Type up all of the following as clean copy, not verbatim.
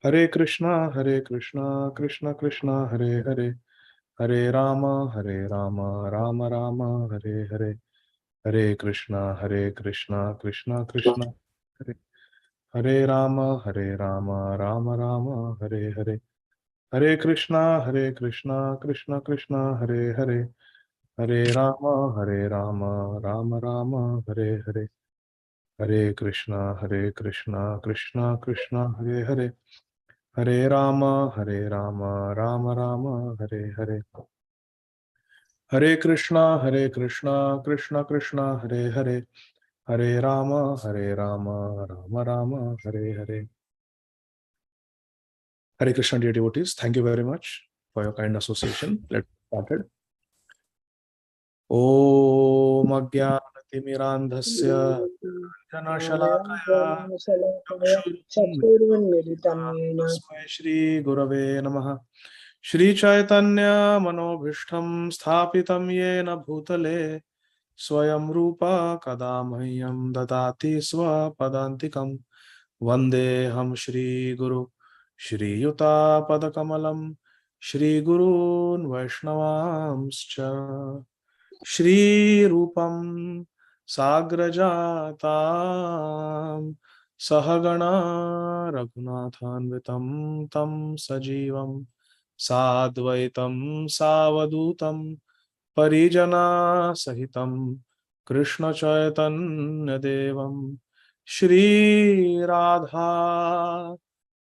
Hare Krishna, Krishna Krishna, Hare Hare, Hare Rama, Rama Rama, Hare Hare, Hare Krishna, Krishna Krishna, Hare Hare Rama, Rama Rama, Hare Hare, Hare Krishna, Krishna Krishna, Hare Hare, Hare Rama, Rama Rama, Hare Hare, Hare Krishna, Krishna Krishna, Hare Hare, Hare Rama, Rama Rama, Hare Hare. Hare Krishna, Krishna Krishna, Hare Hare. Hare Rama, Rama Rama, Hare Hare. Hare Krishna, dear devotees, thank you very much for your kind association. Let's get started. Om Ajnanatimirandhasya Janashalakaya Chakshurunmilitam Tasmai Shri Gurave Namaha. Shri Chaitanya Manobhishtam Sthapitam Yena Bhutale Swayam Rupa Kadamahyam Dadati Swapadantikam Vandeham Shri Guru Shri Yuta Padakamalam Shri Gurun Vaishnavamscha Shri Rupam Sagrajatam Sahagana Raghunathanvitam Tam Sajivam Sadvaitam Savadutam Parijana Sahitam Krishna Chaitanya Devam Shri Radha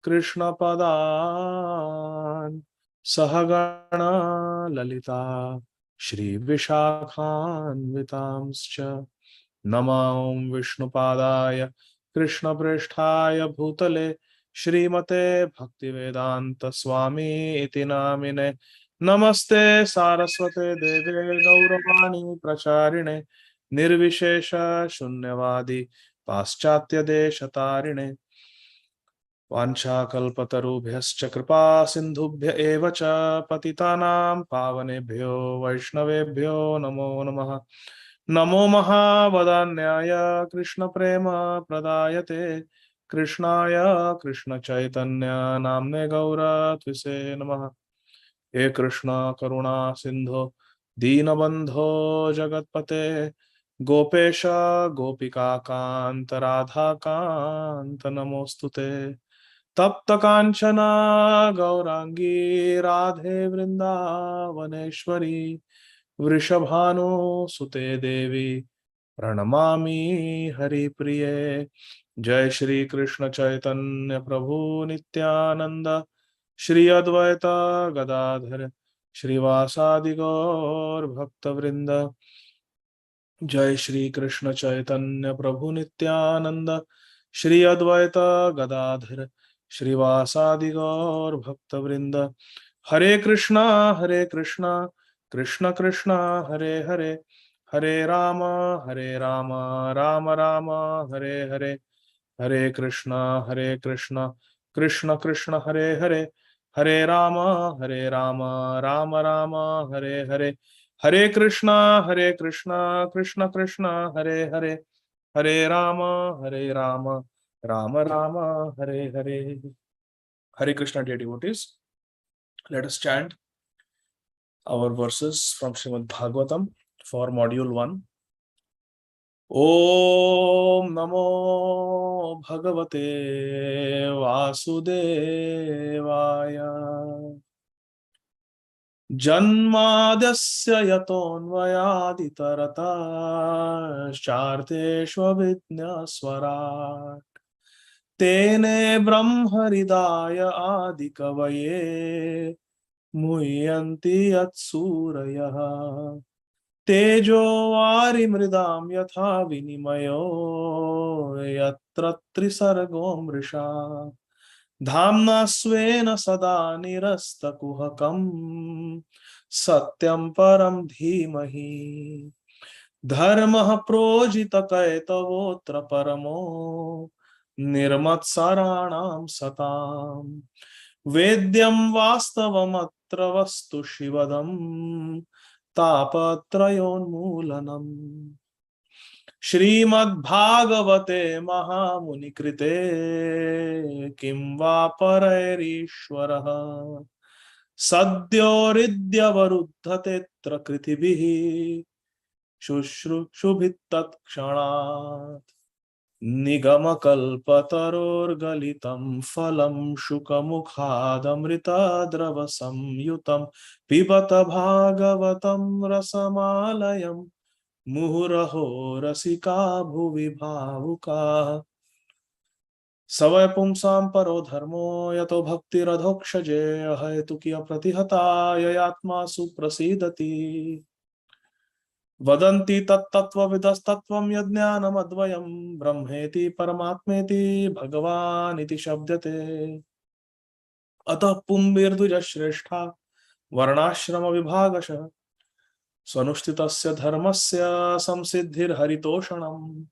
Krishna Padan Sahagana Lalita Shri Vishakhanvitamscha Namam Vishnupadaya Krishna Pristhaya Bhutale Śrīmate Bhaktivedanta Swami iti namine Namaste Saraswate Deve Gauravani Pracharine Nirvishesha Shunyavadi Paschatya Deshatarine Vanchakalpatarubhyascha kripa sindhubhya eva cha patitanam pavanebhyo vaishnavebhyo namo namaha. Namo mahavadanyaya Krishna prema pradayate Krishnaya Krishna chaitanya namne gaura tvise namaha. He Krishna karuna sindho deenabandho jagatpate Gopesha gopika kanta radha kanta namostute तप्त कांचना गौरांगी राधे वृंदावनेश्वरी वृषभानुसुते देवी प्रणमामि हरिप्रिये. जय श्री कृष्ण चैतन्य प्रभु नित्यानंद श्री अद्वैत गदाधर श्रीवासादि गौर भक्तवृंद. जय श्री कृष्ण चैतन्य प्रभु नित्यानंद श्री अद्वैत गदाधर श्रीवासादि गौर भक्तवृंद. हरे कृष्णा कृष्ण कृष्ण हरे हरे, हरे राम राम राम हरे हरे. हरे कृष्णा कृष्ण कृष्ण हरे हरे, हरे राम राम राम हरे हरे. हरे कृष्णा कृष्ण कृष्ण हरे हरे, हरे Ram Ram Ram Hare Hare. Hare Krishna, dear devotees, let us chant our verses from Śrīmad Bhāgavatam for module 1. Om Namo Bhagavate Vasudevaya Janmadasya yatonvayaditarata Sharteshvabhidnyaswarat Tene Brahmaridaya Ādi Kavaye Muhyanti Yatsurayah Tejo Varimridam Yatha Vinimayo Yatra Trisargo Mrisha Dhamna Svena Sada Nirasta Kuhakam Satyam Param Dhimahi Dharmah Projita Kaitavotra Paramo Nirmatsaranam Satam Vedyam Vastavamatra Vastu Shivadam Tapatrayon Moolanam Śrīmad Bhāgavate Mahamuni Krite Kim va Parairishvaraha Sadyo Ridyavaruddhate Trakritibihi Shubhittat Kshanat Nigamakalpatarorgalitam Phalam Shukamukhadamrita Dravasamyutam Pibata Bhagavatam Rasamalayam Muhuraho Rasika Bhuvi Bhavuka Savay Pumsam Paro Dharmo Yato Bhakti Radhokshaje Ahetukiya Pratihata Yayatma Suprasidati Vadanti Tattva Vidastatvam Yajnanam Advayam Brahmeti Paramatmeti Bhagavan Iti Shabdate Atah Pumbirduja Shrestha Varnashrama Vibhagasha Swanushtitasya Dharmasya Samsiddhir Haritoshanam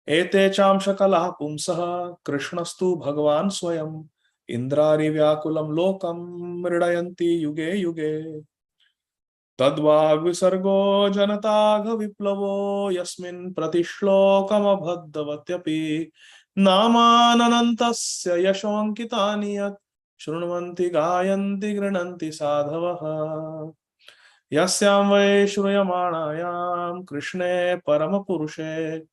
Ete Chamshakalah Pumsaha Krishnastu Bhagavan Swayam Indrari Vyakulam Lokam Mridayanti Yuge Yuge Tadvag Visargo Janatagha Viplavo Yasmin Pratishlokamabhaddhavatyapi Namananantasya Yashonkitani Shrunvanti Gayanti Grinanti Sadhavaha Yasyam Vai Shruyamanayam Krishne Paramapurushe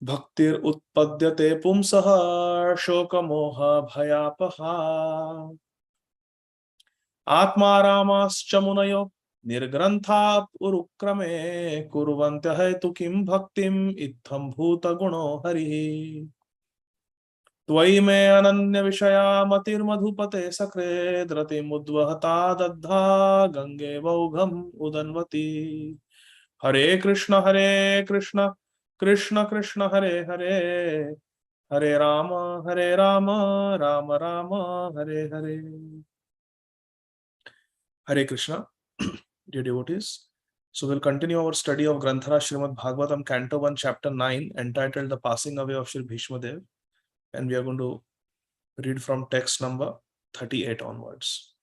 Bhaktir Utpadyate Pumsaha Shokamoha Bhayapaha Atmaramascha Munayo Nirgrantha Urukrame Kurvantya Hetu Kim Bhaktim Itham Bhuta Guno Harihi Tvai me Ananya Vishaya Matir Madhupate Sakre Drati Mudvahata Daddha Gange Vaugham Udanvati Hare Krishna Krishna Krishna Hare Hare Hare Rama Rama Rama Hare Hare Hare Krishna, dear devotees. So we'll continue our study of Granthara Śrīmad Bhāgavatam, Canto 1, Chapter 9, entitled The Passing Away of Shri Vishvadhav. And we are going to read from text number 38 onwards.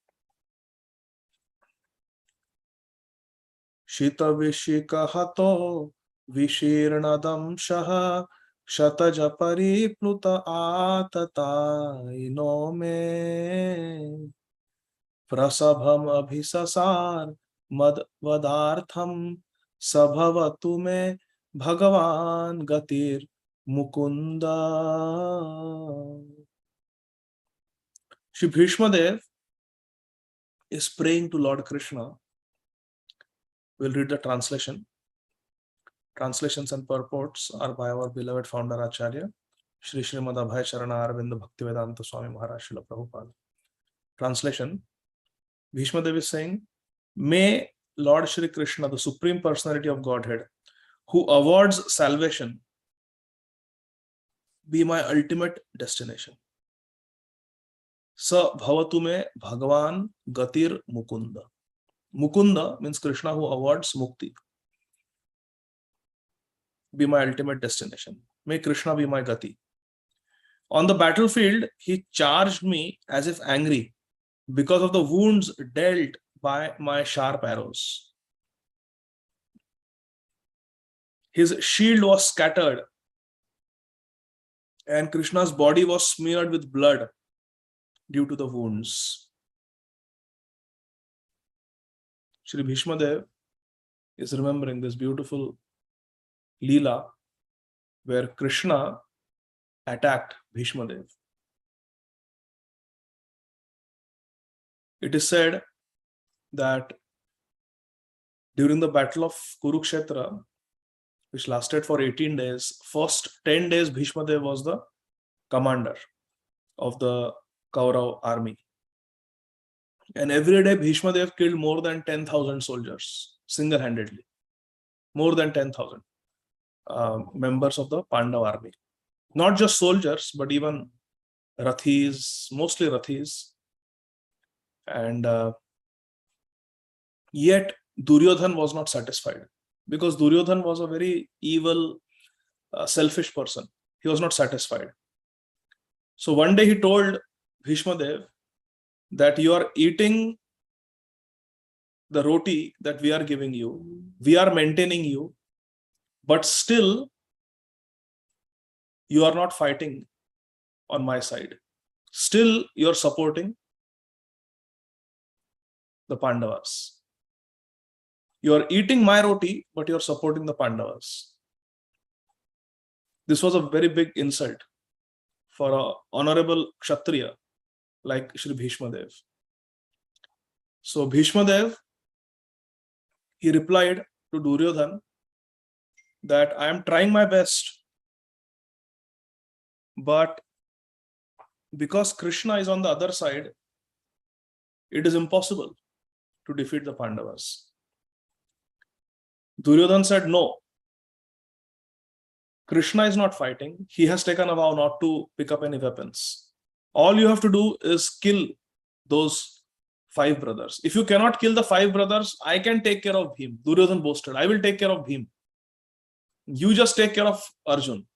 Shita Vishikahato Vishirnadam Shaha Shataja Paripluta Atata Inome Prasabham abhisasar madvadartham sabhavatu me Bhagavan gatir mukunda. Shri Vishvadhav is praying to Lord Krishna. We'll read the translation. Translations and purports are by our beloved founder Acharya, Shri Śrīmad Abhay Charana Arvinda Bhaktivedanta Swami Maharaj Srila Prabhupada. Translation. Bhishmadev is saying, may Lord Shri Krishna, the Supreme Personality of Godhead, who awards salvation, be my ultimate destination. Sa bhavatu me Bhagavan gatir mukunda. Mukunda means Krishna who awards mukti. Be my ultimate destination. May Krishna be my gati. On the battlefield, he charged me as if angry because of the wounds dealt by my sharp arrows. His shield was scattered and Krishna's body was smeared with blood due to the wounds. Shri Bhishmadev is remembering this beautiful Leela where Krishna attacked Bhishmadev. It is said that during the battle of Kurukshetra, which lasted for 18 days, first 10 days Bhishmadev was the commander of the Kaurav army. And every day Bhishmadev killed more than 10,000 soldiers, single-handedly. More than 10,000 members of the Pandav army. Not just soldiers, but even Rathis, mostly Rathis. And yet Duryodhan was not satisfied because Duryodhan was a very evil, selfish person. He was not satisfied. So one day he told Bhishmadev that you are eating the roti that we are giving you. We are maintaining you. but still you are not fighting on my side. Still you're supporting the Pandavas. You are eating my roti, but you're supporting the Pandavas. This was a very big insult for an honorable Kshatriya like Shri Bhishmadev. So Bhishmadev, he replied to Duryodhan that I am trying my best, but because Krishna is on the other side, it is impossible to defeat the Pandavas. Duryodhan said, no, Krishna is not fighting. He has taken a vow not to pick up any weapons. All you have to do is kill those 5 brothers. If you cannot kill the 5 brothers, I can take care of Bhim. Duryodhan boasted, I will take care of Bhim. You just take care of Arjun.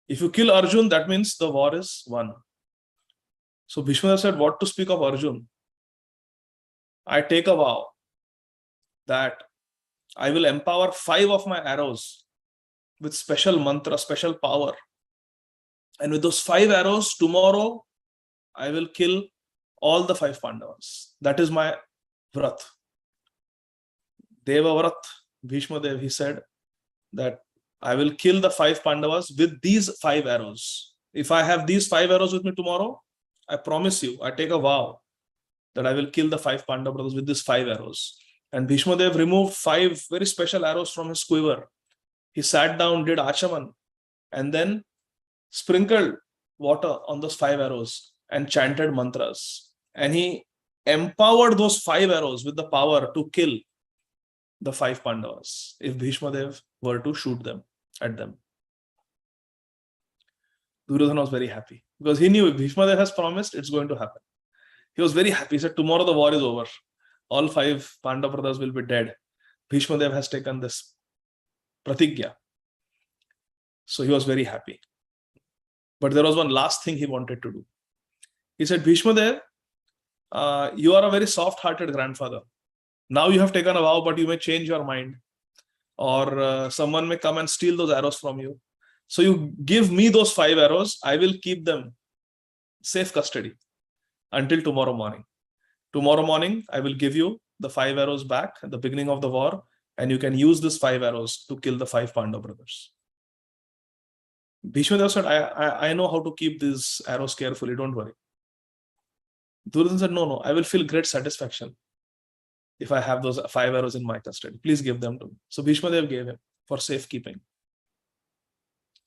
If you kill Arjun, that means the war is won. So Bhishma said, what to speak of Arjun? I take a vow that I will empower 5 of my arrows with special mantra, special power. And with those 5 arrows, tomorrow I will kill all the 5 Pandavas. That is my vrat. Deva vrat, Bhishma Dev, he said that I will kill the 5 Pandavas with these 5 arrows. If I have these 5 arrows with me tomorrow, I promise you, I take a vow that I will kill the 5 Pandava brothers with these 5 arrows. And Bhishma Dev removed 5 very special arrows from his quiver. He sat down, did achaman, and then sprinkled water on those 5 arrows and chanted mantras. And he empowered those 5 arrows with the power to kill the 5 Pandavas if Bhishma Dev were to shoot them at them. Duryodhana was very happy because he knew if Bhishma Dev has promised, it's going to happen. He was very happy. He said, tomorrow the war is over. All 5 Pandava brothers will be dead. Bhishma Dev has taken this pratigya. So he was very happy. But there was one last thing he wanted to do. He said, Bhishma Dev, you are a very soft-hearted grandfather. Now you have taken a vow, but you may change your mind. Or someone may come and steal those arrows from you. So you give me those 5 arrows. I will keep them safe custody until tomorrow morning. Tomorrow morning, I will give you the 5 arrows back at the beginning of the war. And you can use these 5 arrows to kill the 5 Pandava brothers. Bhishma Dev said, I know how to keep these arrows carefully. Don't worry. Duryodhana said, no, I will feel great satisfaction if I have those 5 arrows in my custody. Please give them to me. So Bhishma Dev gave him for safekeeping.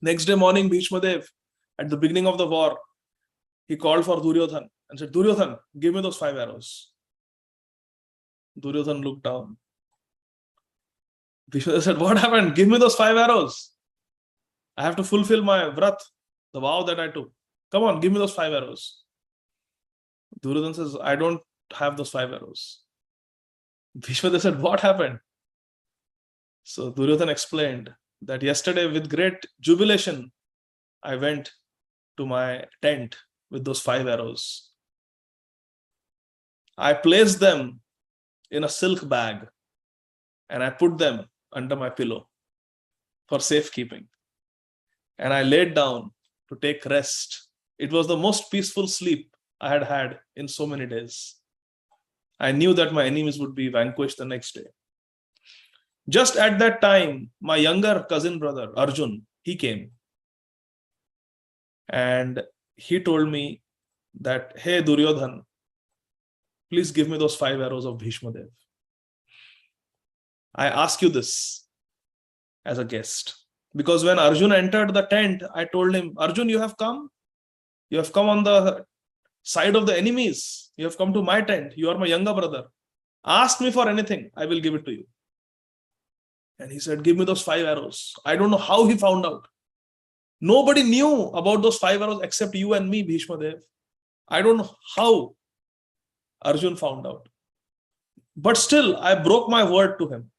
Next day morning, Bhishma Dev, at the beginning of the war, he called for Duryodhana and said, Duryodhana, give me those 5 arrows. Duryodhana looked down. Bhishma Dev said, what happened? Give me those 5 arrows. I have to fulfill my vrat, the vow that I took. Come on, give me those 5 arrows. Duryodhana says, I don't have those 5 arrows. Bhishma Dev said, what happened? So Duryodhana explained that yesterday with great jubilation, I went to my tent with those 5 arrows. I placed them in a silk bag and I put them under my pillow for safekeeping. And I laid down to take rest. It was the most peaceful sleep I had had in so many days. I knew that my enemies would be vanquished the next day. Just at that time, my younger cousin brother, Arjun, he came. And he told me that, hey, Duryodhana, please give me those 5 arrows of Bhishma Dev. I ask you this as a guest. Because when Arjuna entered the tent, I told him, Arjun, you have come? You have come on the side of the enemies. You have come to my tent. You are my younger brother. Ask me for anything. I will give it to you. And he said, give me those 5 arrows. I don't know how he found out. Nobody knew about those 5 arrows except you and me, Bhishma Dev. I don't know how Arjun found out. But still, I broke my word to him.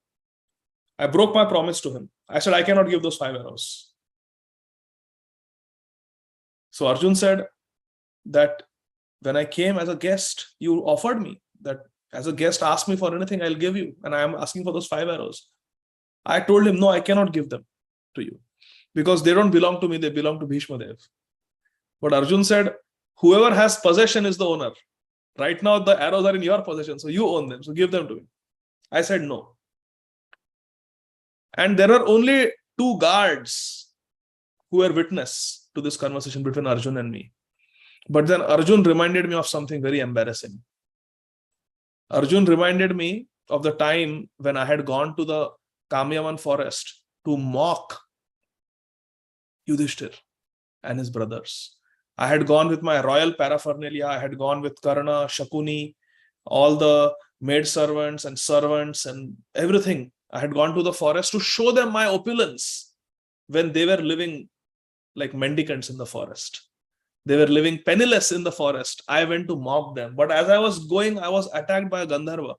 I broke my promise to him. I said, I cannot give those 5 arrows. So Arjun said that when I came as a guest, you offered me that as a guest, ask me for anything, I'll give you. And I am asking for those 5 arrows. I told him, no, I cannot give them to you because they don't belong to me, they belong to Vishvadhav. But Arjun said, whoever has possession is the owner. Right now, the arrows are in your possession, so you own them, so give them to me. I said no. And there are only 2 guards who were witness to this conversation between Arjun and me. But then Arjun reminded me of something very embarrassing. Arjun reminded me of the time when I had gone to the Kamyavan forest to mock Yudhishthir and his brothers. I had gone with my royal paraphernalia. I had gone with Karna, Shakuni, all the maidservants and everything. I had gone to the forest to show them my opulence when they were living like mendicants in the forest. They were living penniless in the forest. I went to mock them. But as I was going, I was attacked by a Gandharva.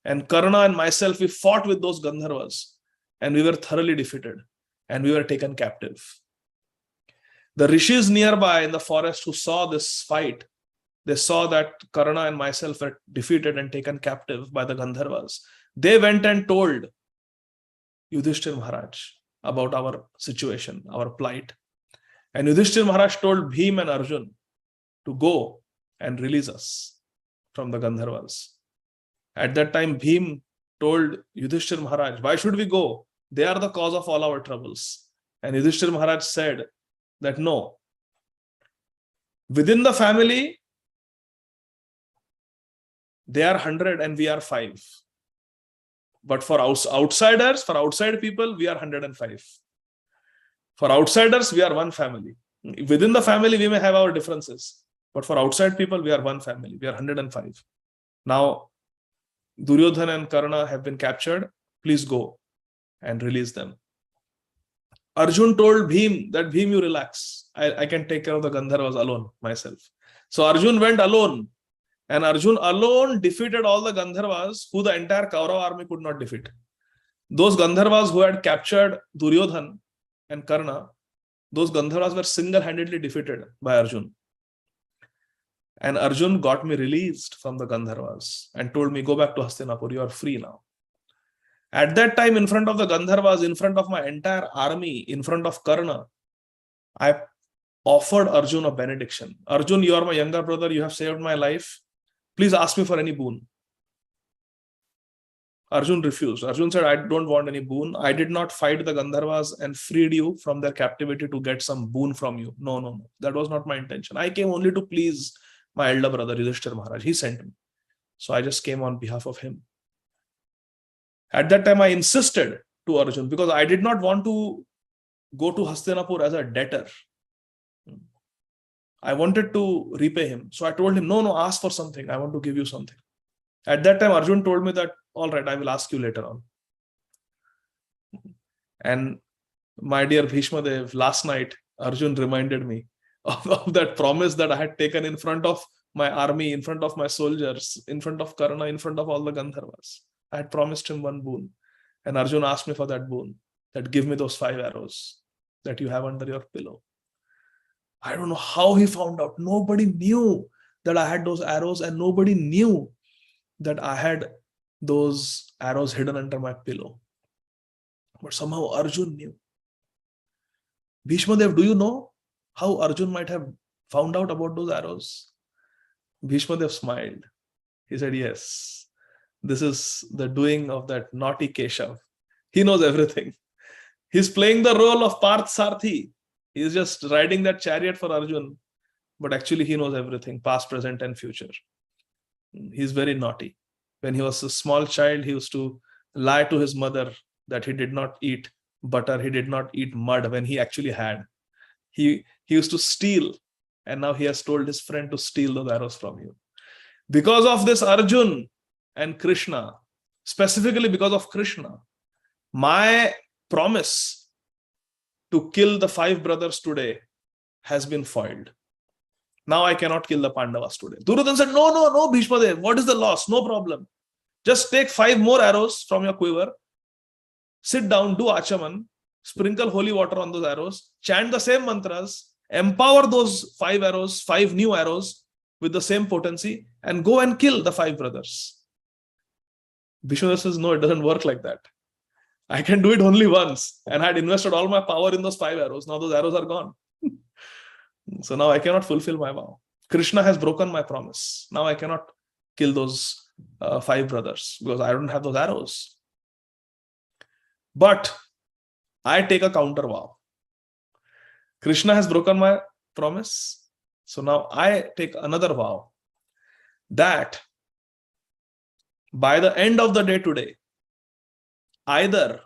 And Karna and myself, we fought with those Gandharvas. And we were thoroughly defeated. And we were taken captive. The rishis nearby in the forest who saw this fight, they saw that Karna and myself were defeated and taken captive by the Gandharvas. They went and told Yudhishthir Maharaj about our situation, our plight. And Yudhishthir Maharaj told Bhim and Arjun to go and release us from the Gandharvas. At that time, Bhim told Yudhishthir Maharaj, why should we go? They are the cause of all our troubles. And Yudhishthir Maharaj said that no, within the family, they are 100 and we are 5. But for outsiders, for outside people, we are 105. For outsiders, we are one family. Within the family, we may have our differences. But for outside people, we are one family. We are 105. Now, Duryodhana and Karna have been captured. Please go and release them. Arjun told Bhim that, Bhim, you relax. I can take care of the Gandharvas alone, myself. So Arjun went alone. And Arjun alone defeated all the Gandharvas who the entire Kaurava army could not defeat. Those Gandharvas who had captured Duryodhana and Karna, those Gandharvas were single-handedly defeated by Arjun. And Arjun got me released from the Gandharvas and told me, go back to Hastinapur, you are free now. At that time, in front of the Gandharvas, in front of my entire army, in front of Karna, I offered Arjun a benediction. Arjun, you are my younger brother, you have saved my life. Please ask me for any boon. Arjun refused. Arjun said, I don't want any boon. I did not fight the Gandharvas and freed you from their captivity to get some boon from you. No. That was not my intention. I came only to please my elder brother, Yudhishthir Maharaj. He sent me. So I just came on behalf of him. At that time, I insisted to Arjun because I did not want to go to Hastinapur as a debtor. I wanted to repay him. So I told him, no, ask for something. I want to give you something. At that time, Arjun told me that, all right, I will ask you later on. And my dear Vishvadhav, last night, Arjun reminded me of that promise that I had taken in front of my army, in front of my soldiers, in front of Karna, in front of all the Gandharvas. I had promised him one boon. And Arjun asked me for that boon, that give me those 5 arrows that you have under your pillow. I don't know how he found out. Nobody knew that I had those arrows and nobody knew that I had those arrows hidden under my pillow. But somehow Arjun knew. Vishvadhav, do you know how Arjun might have found out about those arrows? Vishvadhav smiled. He said, yes, this is the doing of that naughty Keshav. He knows everything. He's playing the role of Parth Sarthi. He's just riding that chariot for Arjun. But actually he knows everything, past, present and future. He's very naughty. When he was a small child, he used to lie to his mother that he did not eat butter, he did not eat mud when he actually had. He used to steal, and now he has told his friend to steal those arrows from you. Because of this Arjun and Krishna, specifically because of Krishna, my promise to kill the 5 brothers today has been foiled. Now I cannot kill the Pandavas today. Duryodhana said, no, Bhishmadev, what is the loss? No problem. Just take 5 more arrows from your quiver, sit down, do achaman, sprinkle holy water on those arrows, chant the same mantras, empower those 5 arrows, 5 new arrows with the same potency, and go and kill the 5 brothers. Vishnu says, no, it doesn't work like that. I can do it only once. And I had invested all my power in those 5 arrows. Now those arrows are gone. So now I cannot fulfill my vow. Krishna has broken my promise. Now I cannot kill those 5 brothers because I don't have those arrows. But I take a counter vow. Krishna has broken my promise. So now I take another vow that by the end of the day today, either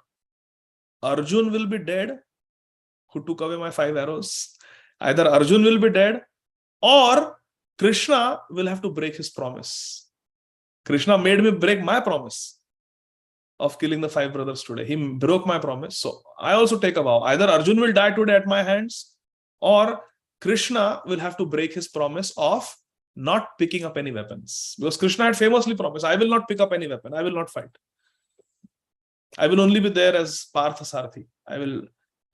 Arjun will be dead, who took away my 5 arrows. Either Arjun will be dead, or Krishna will have to break his promise. Krishna made me break my promise of killing the 5 brothers today. He broke my promise. So I also take a vow. Either Arjun will die today at my hands, or Krishna will have to break his promise of not picking up any weapons. Because Krishna had famously promised, I will not pick up any weapon. I will not fight. I will only be there as Partha Sarathi. I will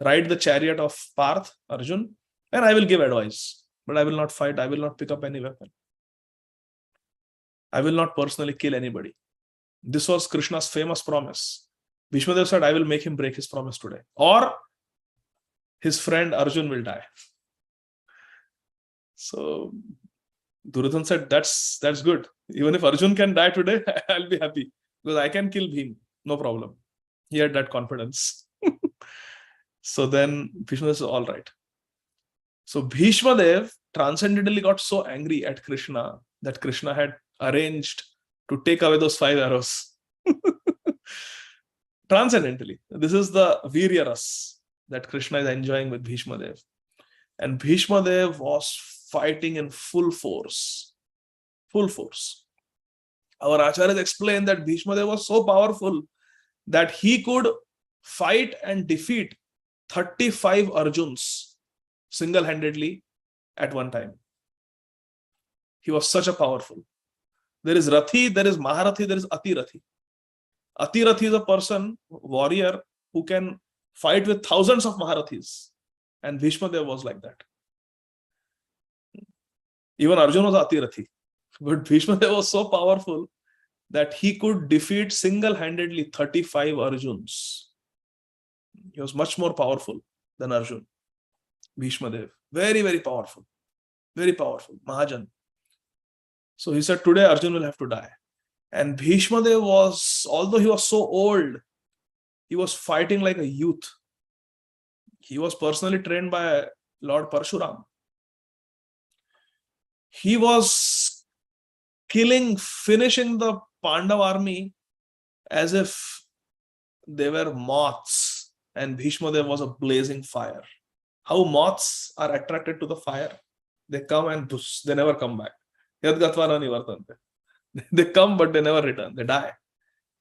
ride the chariot of Parth, Arjun, and I will give advice. But I will not fight. I will not pick up any weapon. I will not personally kill anybody. This was Krishna's famous promise. Vishvadhav said, I will make him break his promise today. Or his friend Arjun will die. So Duryodhana said, that's good. Even if Arjun can die today, I'll be happy. Because I can kill Bhim. No problem. He had that confidence. So then Vishnu said, all right. So Vishvadhav transcendentally got so angry at Krishna that Krishna had arranged to take away those 5 arrows. Transcendentally. This is the Virya Ras that Krishna is enjoying with Bhishmadev. And Bhishmadev was fighting in full force. Full force. Our Acharyas explained that Bhishmadev was so powerful that he could fight and defeat 35 Arjuns single-handedly at one time. He was such a powerful. There is Rathi, there is Maharathi, there is Atirathi. Atirathi is a person, warrior, who can fight with thousands of Maharathis. And Bhishmadev was like that. Even Arjuna was Atirathi. But Bhishmadev was so powerful that he could defeat single-handedly 35 Arjuns. He was much more powerful than Arjuna. Bhishmadev. Very, very powerful. Very powerful. Mahajan. So he said, today Arjuna will have to die. And Bhishmadev was, although he was so old, he was fighting like a youth. He was personally trained by Lord Parshuram. He was finishing the Pandav army as if they were moths and Bhishmadev was a blazing fire. How moths are attracted to the fire? They come and they never come back. They come but they never return. They die.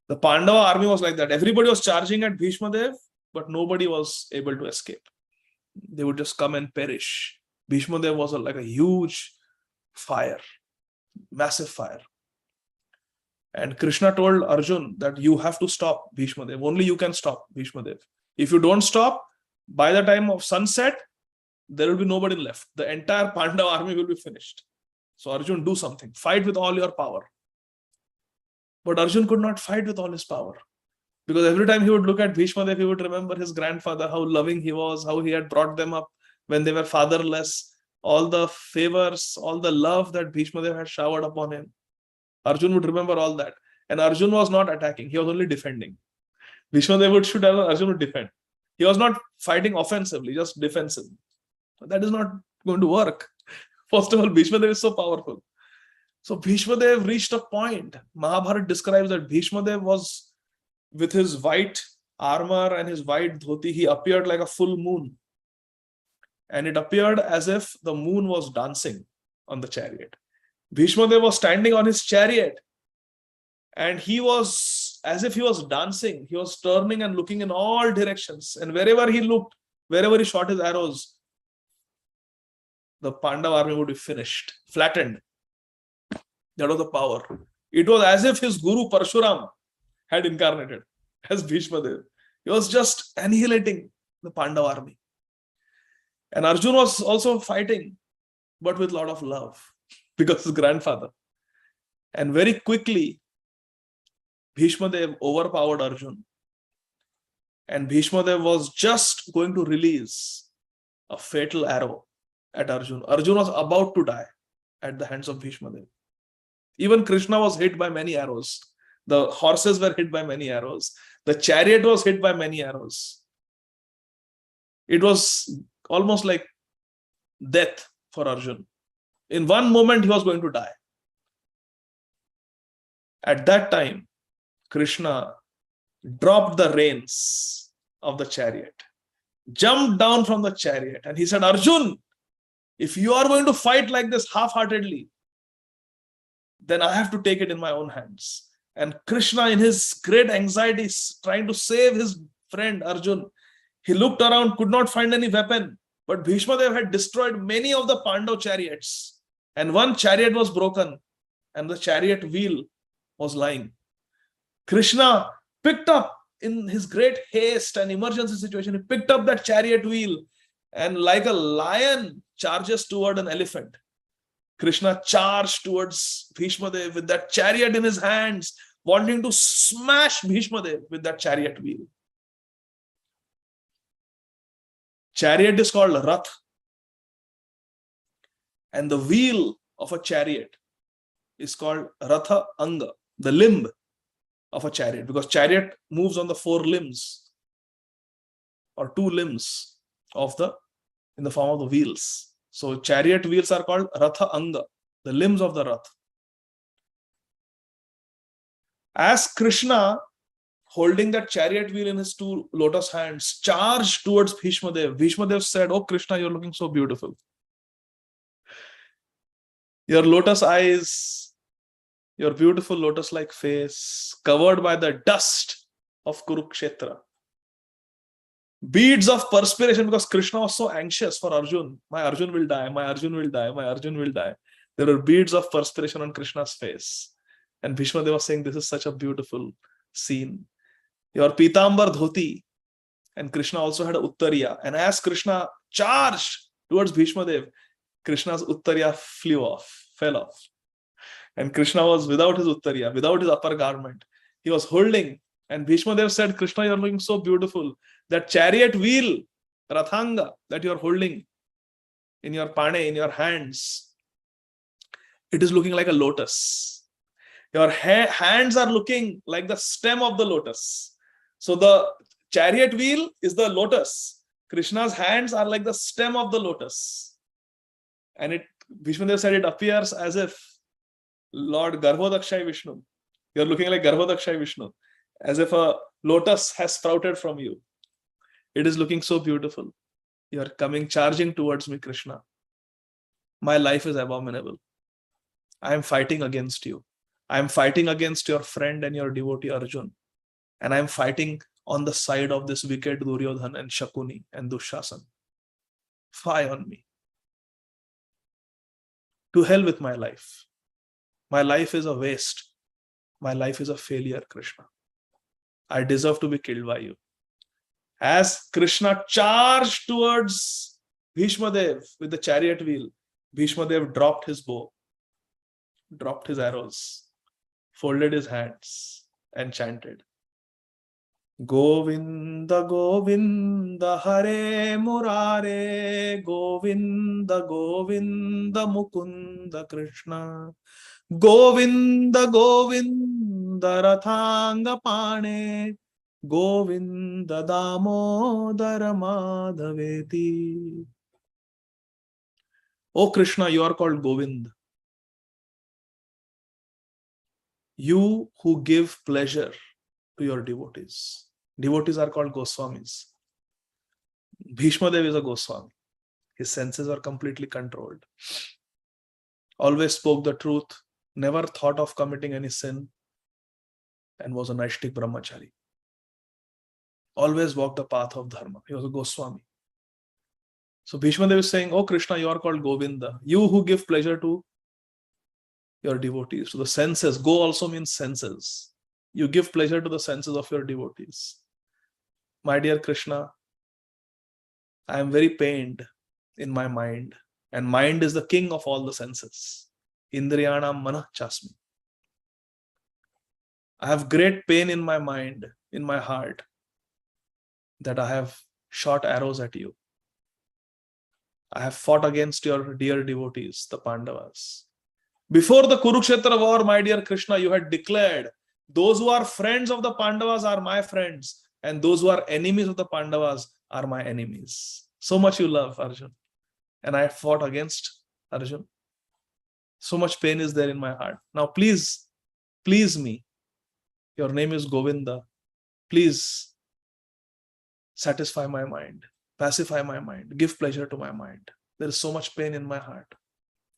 The Pandava army was like that. Everybody was charging at Bhishmadev, but nobody was able to escape. They would just come and perish. Bhishmadev was like a huge fire. Massive fire. And Krishna told Arjun that you have to stop Bhishmadev. Only you can stop Bhishmadev. If you don't stop, by the time of sunset, there will be nobody left. The entire Pandava army will be finished. So Arjun, do something. Fight with all your power. But Arjun could not fight with all his power. Because every time he would look at Bhishmadev, he would remember his grandfather, how loving he was, how he had brought them up when they were fatherless, all the favors, all the love that Bhishmadev had showered upon him. Arjun would remember all that. And Arjun was not attacking. He was only defending. Vishvadhav would shoot at Arjun would defend. He was not fighting offensively, just defensive. That is not going to work. First of all, Bhishmadev is so powerful. So Vishvadhav reached a point. Mahabharata describes that Bhishmadev was with his white armor and his white dhoti. He appeared like a full moon. And it appeared as if the moon was dancing on the chariot. Bhishmadev was standing on his chariot. And he was, as if he was dancing, he was turning and looking in all directions. And wherever he looked, wherever he shot his arrows, the Pandava army would be finished, flattened. That was the power. It was as if his guru Parshuram had incarnated as Bhishmadev. He was just annihilating the Pandava army. And Arjuna was also fighting, but with a lot of love, because his grandfather. And very quickly, Bhishmadev overpowered Arjuna. And Bhishmadev was just going to release a fatal arrow at Arjuna. Arjuna was about to die at the hands of Bhishmadev. Even Krishna was hit by many arrows. The horses were hit by many arrows. The chariot was hit by many arrows. It was almost like death for Arjuna. In one moment, he was going to die. At that time, Krishna dropped the reins of the chariot, jumped down from the chariot, and he said, Arjun, if you are going to fight like this half-heartedly, then I have to take it in my own hands. And Krishna, in his great anxiety, trying to save his friend Arjun, he looked around, could not find any weapon. But Bhishmadev had destroyed many of the Pandav chariots. And one chariot was broken, and the chariot wheel was lying. Krishna picked up, in his great haste and emergency situation, he picked up that chariot wheel, and like a lion charges toward an elephant, Krishna charged towards Bhishmadev with that chariot in his hands, wanting to smash Bhishmadev with that chariot wheel. Chariot is called Rath. And the wheel of a chariot is called Ratha Anga, the limb of a chariot, because chariot moves on the four limbs or two limbs in the form of the wheels. So chariot wheels are called Ratha Anga, the limbs of the Rath. As Krishna, holding that chariot wheel in his two lotus hands, charged towards Bhishmadev, Bhishmadev said, "Oh Krishna, you're looking so beautiful. Your lotus eyes, your beautiful lotus-like face, covered by the dust of Kurukshetra. Beads of perspiration, because Krishna was so anxious for Arjun. My Arjun will die, my Arjun will die, my Arjun will die. There were beads of perspiration on Krishna's face. And Bhishmadev was saying, this is such a beautiful scene. Your Pitambar dhoti." And Krishna also had a Uttariya. And as Krishna charged towards Bhishmadev, Krishna's Uttariya fell off. And Krishna was without his Uttariya, without his upper garment. He was holding. And Bhishmadev said, Krishna, you're looking so beautiful. That chariot wheel, Rathanga, that you're holding in your pane, in your hands, it is looking like a lotus. Your hands are looking like the stem of the lotus. So the chariot wheel is the lotus. Krishna's hands are like the stem of the lotus. And Vishvadhav said, it appears as if Lord Garbhodakshay Vishnu, you're looking like Garbhodakshay Vishnu, as if a lotus has sprouted from you. It is looking so beautiful. You are coming, charging towards me, Krishna. My life is abominable. I am fighting against you. I am fighting against your friend and your devotee Arjun. And I am fighting on the side of this wicked Duryodhan and Shakuni and Dushasan. Fie on me. To hell with my life. My life is a waste. My life is a failure, Krishna. I deserve to be killed by you. As Krishna charged towards Bhishmadev with the chariot wheel, Bhishmadev dropped his bow, dropped his arrows, folded his hands and chanted, Govinda, Govinda, Hare Murare, Govinda, Govinda, Mukunda Krishna, Govinda, Govinda, Rathanga Pane, Govinda, Damodara Madhaveti. O Krishna, you are called Govind. You who give pleasure to your devotees. Devotees are called Goswamis. Bhishmadev is a Goswami. His senses are completely controlled. Always spoke the truth, never thought of committing any sin, and was a Naishtik Brahmachari. Always walked the path of Dharma. He was a Goswami. So Bhishmadev is saying, Oh Krishna, you are called Govinda. You who give pleasure to your devotees. So the senses, go also means senses. You give pleasure to the senses of your devotees. My dear Krishna, I am very pained in my mind. And mind is the king of all the senses. Indriyanam manah chasmi. I have great pain in my mind, in my heart. that I have shot arrows at you. I have fought against your dear devotees, the Pandavas. Before the Kurukshetra war, my dear Krishna, you had declared, those who are friends of the Pandavas are my friends, and those who are enemies of the Pandavas are my enemies. So much you love Arjun. And I fought against Arjun. So much pain is there in my heart. Now please, please me. Your name is Govinda. Please satisfy my mind. Pacify my mind. Give pleasure to my mind. There is so much pain in my heart.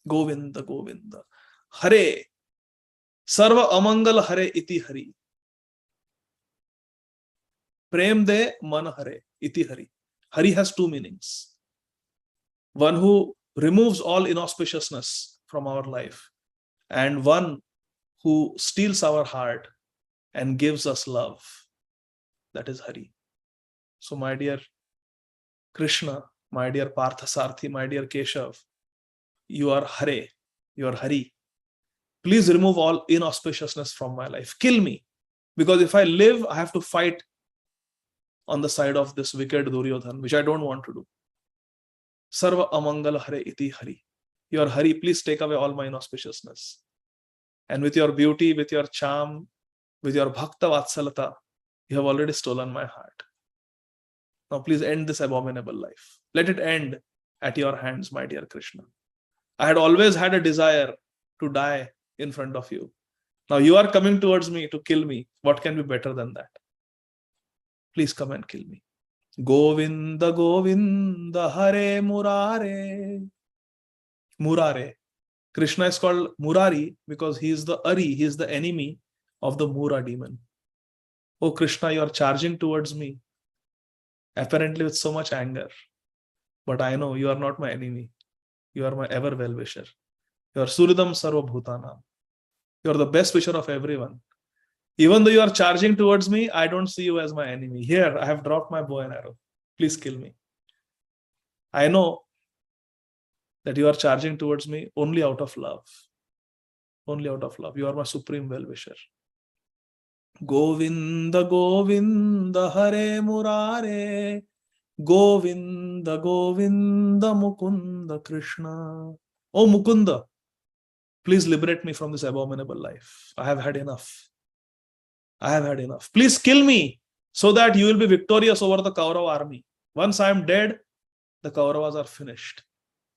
Govinda, Govinda. Hare. Sarva amangal hare iti hari. Prem de man hare iti hari. Hari has two meanings. One who removes all inauspiciousness from our life, and one who steals our heart and gives us love. That is Hari. So my dear Krishna, my dear Parthasarthi, my dear Keshav, you are Hare, you are Hari. Please remove all inauspiciousness from my life. Kill me. Because if I live, I have to fight on the side of this wicked Duryodhan, which I don't want to do. Sarva amangal hare iti hari. You are Hari, please take away all my inauspiciousness. And with your beauty, with your charm, with your bhakta vatsalata, you have already stolen my heart. Now please end this abominable life. Let it end at your hands, my dear Krishna. I had always had a desire to die in front of you. Now you are coming towards me to kill me. What can be better than that? Please come and kill me. Govinda, Govinda, Hare Murare. Murare. Krishna is called Murari because he is the Ari, he is the enemy of the Mura demon. Oh Krishna, you are charging towards me, apparently with so much anger. But I know you are not my enemy. You are my ever well-wisher. You are Suridam Sarva Bhutanam. You are the best wisher of everyone. Even though you are charging towards me, I don't see you as my enemy. Here, I have dropped my bow and arrow. Please kill me. I know that you are charging towards me only out of love. Only out of love. You are my supreme well-wisher. Govinda, Govinda, Hare Murare. Govinda, Govinda, Mukunda, Krishna. Oh Mukunda, please liberate me from this abominable life. I have had enough. I have had enough. Please kill me so that you will be victorious over the Kaurava army. Once I am dead, the Kauravas are finished.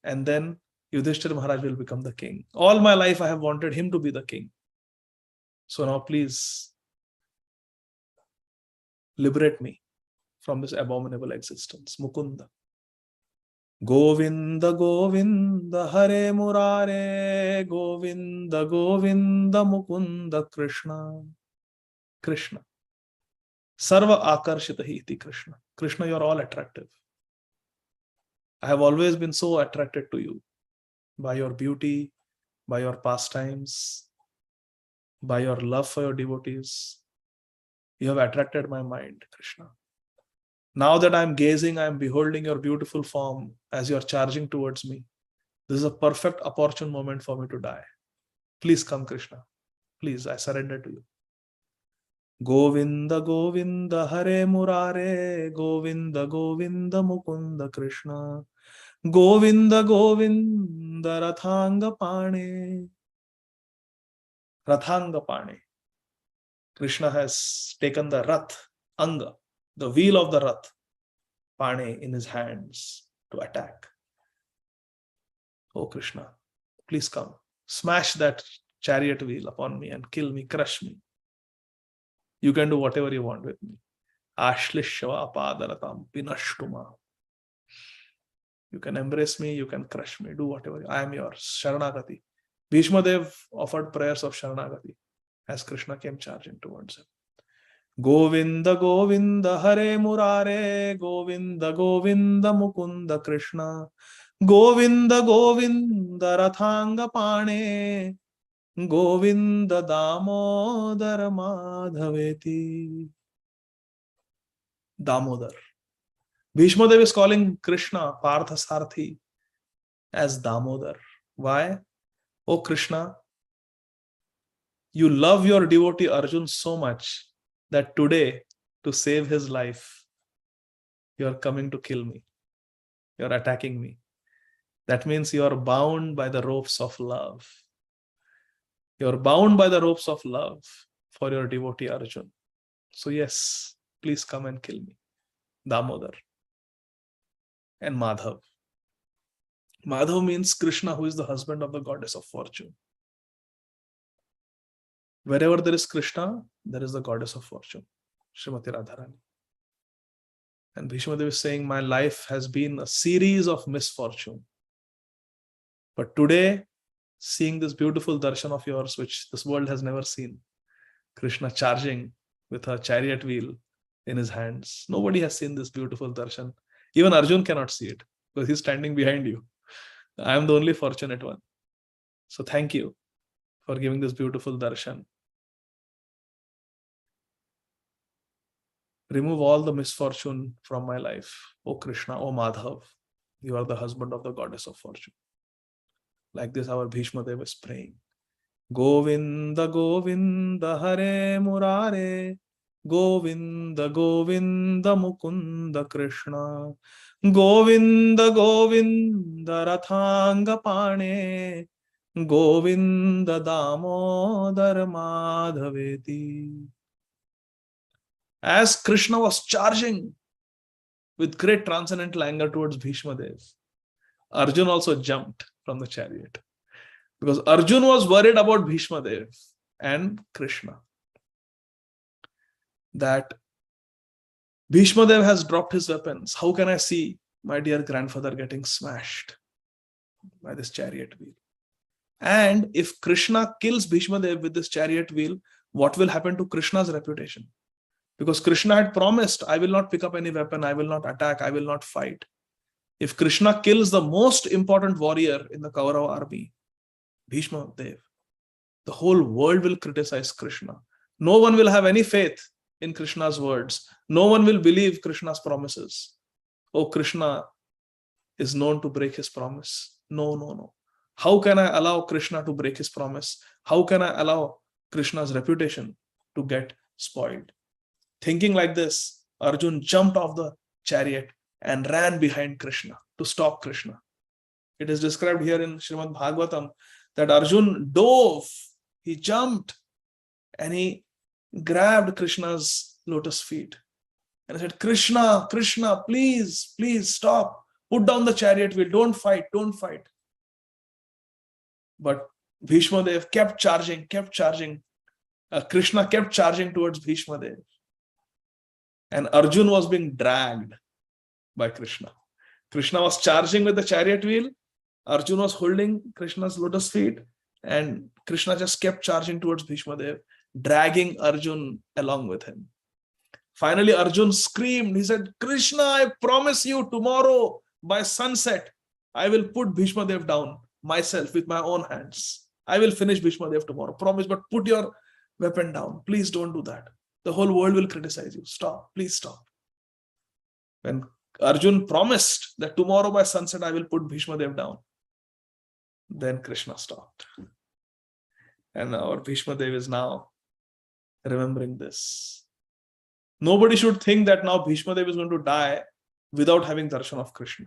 And then Yudhishthira Maharaj will become the king. All my life I have wanted him to be the king. So now please liberate me from this abominable existence. Mukunda. Govinda, Govinda, Hare Murare. Govinda, Govinda, Mukunda, Krishna. Krishna. Sarva Akarshita iti Krishna. Krishna, you are all attractive. I have always been so attracted to you by your beauty, by your pastimes, by your love for your devotees. You have attracted my mind, Krishna. Now that I am gazing, I am beholding your beautiful form as you are charging towards me. This is a perfect opportune moment for me to die. Please come, Krishna. Please, I surrender to you. Govinda, Govinda, Hare Murare. Govinda, Govinda, Mukunda, Krishna. Govinda, Govinda, Rathanga Pane. Rathanga Pane. Krishna has taken the Rath, Anga, the wheel of the Rath, Pane, in his hands to attack. Oh Krishna, please come. Smash that chariot wheel upon me and kill me, crush me. You can do whatever you want with me. Ashlishava Padaratam Pinashtuma. You can embrace me, you can crush me, do whatever. I am yours. Sharanagati. Vishvadhav offered prayers of Sharanagati as Krishna came charging towards him. Govinda, Govinda, Hare Murare. Govinda, Govinda, Mukunda, Krishna. Govinda, Govinda, Rathanga Pane. Govinda, Damodar Madhaveti. Damodar. Bhishmadev is calling Krishna, Parthasarthi, as Damodar. Why? Oh Krishna, you love your devotee Arjuna so much that today, to save his life, you are coming to kill me. You are attacking me. That means you are bound by the ropes of love. You are bound by the ropes of love for your devotee Arjuna. So yes, please come and kill me. Damodar and Madhav. Madhav means Krishna, who is the husband of the goddess of fortune. Wherever there is Krishna, there is the goddess of fortune, Srimati Radharani. And Vishvadhav is saying, my life has been a series of misfortune. But today, seeing this beautiful darshan of yours, which this world has never seen, Krishna charging with a chariot wheel in his hands. Nobody has seen this beautiful darshan. Even Arjuna cannot see it because he's standing behind you. I am the only fortunate one. So thank you for giving this beautiful darshan. Remove all the misfortune from my life. O Krishna, O Madhav, you are the husband of the goddess of fortune. Like this, our Bhishmadev is praying. Govinda, Govinda, Hare Murare. Govinda, Govinda, Mukunda Krishna. Govinda, Govinda, Rathanga Pane. Govinda, Damodar Madhaveti. As Krishna was charging with great transcendental anger towards Bhishmadev, Arjuna also jumped from the chariot. Because Arjuna was worried about Bhishmadev and Krishna. That Bhishmadev has dropped his weapons. How can I see my dear grandfather getting smashed by this chariot wheel? And if Krishna kills Bhishmadev with this chariot wheel, what will happen to Krishna's reputation? Because Krishna had promised, I will not pick up any weapon, I will not attack, I will not fight. If Krishna kills the most important warrior in the Kaurava army, Bhishmadev, the whole world will criticize Krishna. No one will have any faith in Krishna's words. No one will believe Krishna's promises. Oh, Krishna is known to break his promise. No, no, no. How can I allow Krishna to break his promise? How can I allow Krishna's reputation to get spoiled? Thinking like this, Arjuna jumped off the chariot and ran behind Krishna to stop Krishna. It is described here in Śrīmad Bhāgavatam that Arjuna dove, he jumped and he grabbed Krishna's lotus feet and he said, Krishna, Krishna, please, please stop. Put down the chariot wheel. Don't fight, don't fight. But Bhishmadev kept charging, kept charging. Krishna kept charging towards Bhishmadev. And Arjuna was being dragged by Krishna. Krishna was charging with the chariot wheel. Arjuna was holding Krishna's lotus feet. And Krishna just kept charging towards Bhishmadev, dragging Arjuna along with him. Finally, Arjuna screamed. He said, Krishna, I promise you tomorrow by sunset, I will put Bhishmadev down myself with my own hands. I will finish Bhishmadev tomorrow. Promise, but put your weapon down. Please don't do that. The whole world will criticize you. Stop. Please stop. When Arjuna promised that tomorrow by sunset I will put Bhishmadev down, then Krishna stopped. And our Bhishmadev is now remembering this. Nobody should think that now Bhishmadev is going to die without having darshan of Krishna.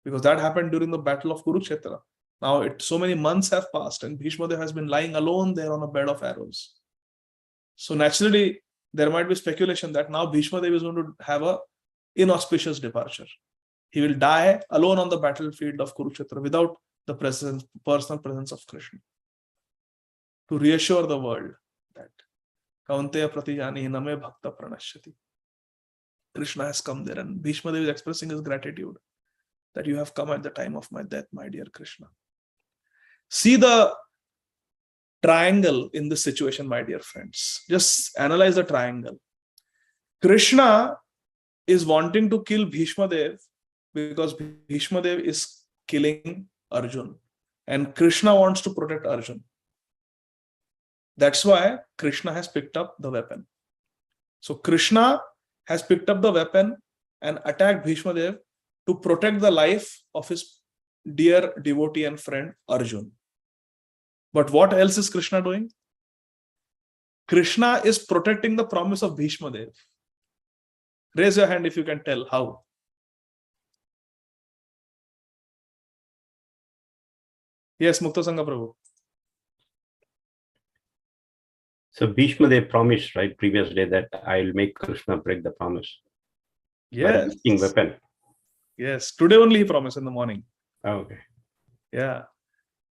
Because that happened during the battle of Kurukshetra. Now so many months have passed and Bhishmadev has been lying alone there on a bed of arrows. So naturally, there might be speculation that now Bhishmadev is going to have an inauspicious departure. He will die alone on the battlefield of Kurukshetra without the personal presence of Krishna. To reassure the world that Kaunteya pratijani name bhakta pranashyati. Krishna has come there and Bhishmadev is expressing his gratitude that you have come at the time of my death, my dear Krishna. See the triangle in this situation, my dear friends. Just analyze the triangle. Krishna is wanting to kill Bhishmadev because Bhishmadev is killing Arjuna. And Krishna wants to protect Arjuna. That's why Krishna has picked up the weapon. So Krishna has picked up the weapon and attacked Bhishmadev to protect the life of his dear devotee and friend Arjuna. But what else is Krishna doing? Krishna is protecting the promise of Bhishmadev. Raise your hand if you can tell how. Yes, Mukta Sangha Prabhu. So Bhishma, they promised, right, previous day that I'll make Krishna break the promise. Yes. Weapon. Yes. Today only he promised in the morning. Oh, okay. Yeah.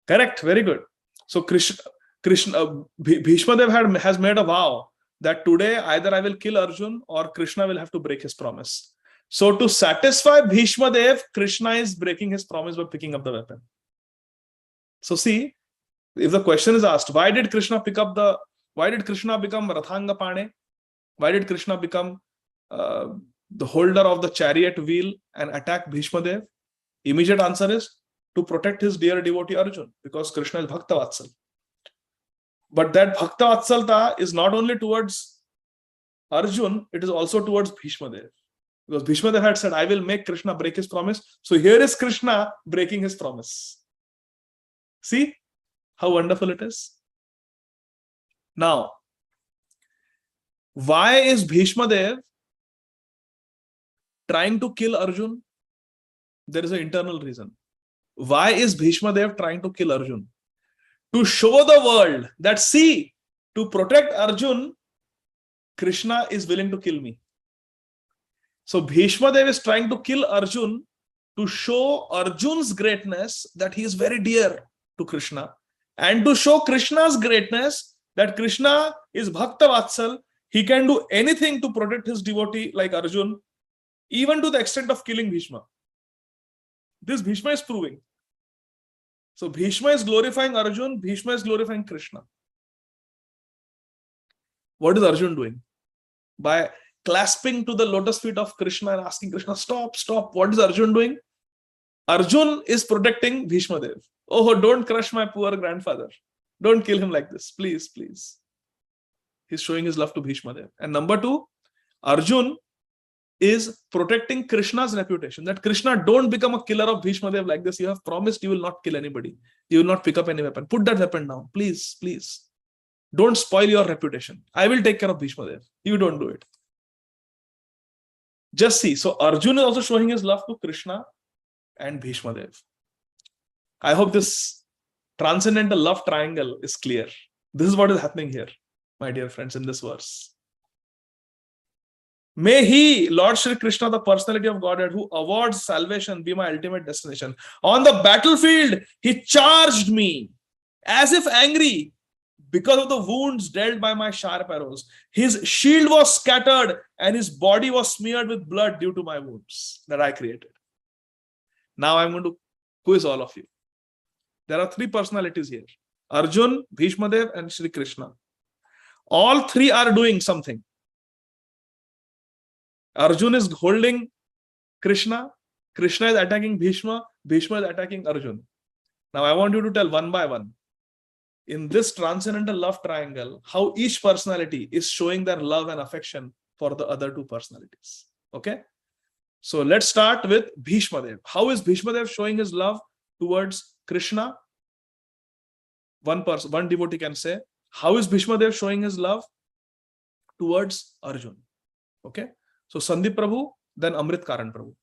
Correct. Very good. So Bhishma Dev has made a vow that today either I will kill Arjun or Krishna will have to break his promise. So to satisfy Bhishma Dev, Krishna is breaking his promise by picking up the weapon. So see, if the question is asked, why did Krishna become Rathanga Pane? Why did Krishna become the holder of the chariot wheel and attack Bhishma Dev? Immediate answer is to protect his dear devotee Arjun, because Krishna is Bhakta Vatsal. But that Bhakta Vatsalta is not only towards Arjun, it is also towards Bhishma Dev. Because Bhishma Dev had said, I will make Krishna break his promise. So here is Krishna breaking his promise. See how wonderful it is? Now, why is Bhishma Dev trying to kill Arjun? There is an internal reason. Why is Bhishma Dev trying to kill Arjun? To show the world that, see, to protect Arjun, Krishna is willing to kill me. So Bhishma Dev is trying to kill Arjun to show Arjun's greatness, that he is very dear to Krishna, and to show Krishna's greatness, that Krishna is Bhakta Vatsal. He can do anything to protect his devotee like Arjun, even to the extent of killing Bhishma. This Bhishma is proving. So Bhishma is glorifying Arjun, Bhishma is glorifying Krishna. What is Arjun doing? By clasping to the lotus feet of Krishna and asking Krishna, stop, stop. What is Arjun doing? Arjun is protecting Bhishma Dev. Oh, don't crush my poor grandfather. Don't kill him like this. Please, please. He's showing his love to Bhishma Dev. And number two, Arjun is protecting Krishna's reputation. That Krishna, don't become a killer of Bhishma Dev like this. You have promised you will not kill anybody. You will not pick up any weapon. Put that weapon down. Please, please. Don't spoil your reputation. I will take care of Bhishma Dev. You don't do it. Just see. So Arjun is also showing his love to Krishna and Bhishma Dev. I hope this transcendental love triangle is clear. This is what is happening here, my dear friends, in this verse. May he, Lord Shri Krishna, the personality of Godhead, who awards salvation, be my ultimate destination. On the battlefield, he charged me as if angry because of the wounds dealt by my sharp arrows. His shield was scattered and his body was smeared with blood due to my wounds that I created. Now I'm going to quiz all of you. There are three personalities here: Arjun, Bhishma Dev, and Shri Krishna. All three are doing something. Arjun is holding Krishna, Krishna is attacking Bhishma, Bhishma is attacking Arjun. Now I want you to tell one by one, in this transcendental love triangle, how each personality is showing their love and affection for the other two personalities. Okay? So let's start with Bhishma Dev. How is Bhishma Dev showing his love towards Krishna? One devotee can say, how is Bhishma Dev showing his love towards Arjun? Okay? So Sandeep Prabhu, then Amrit Karan Prabhu.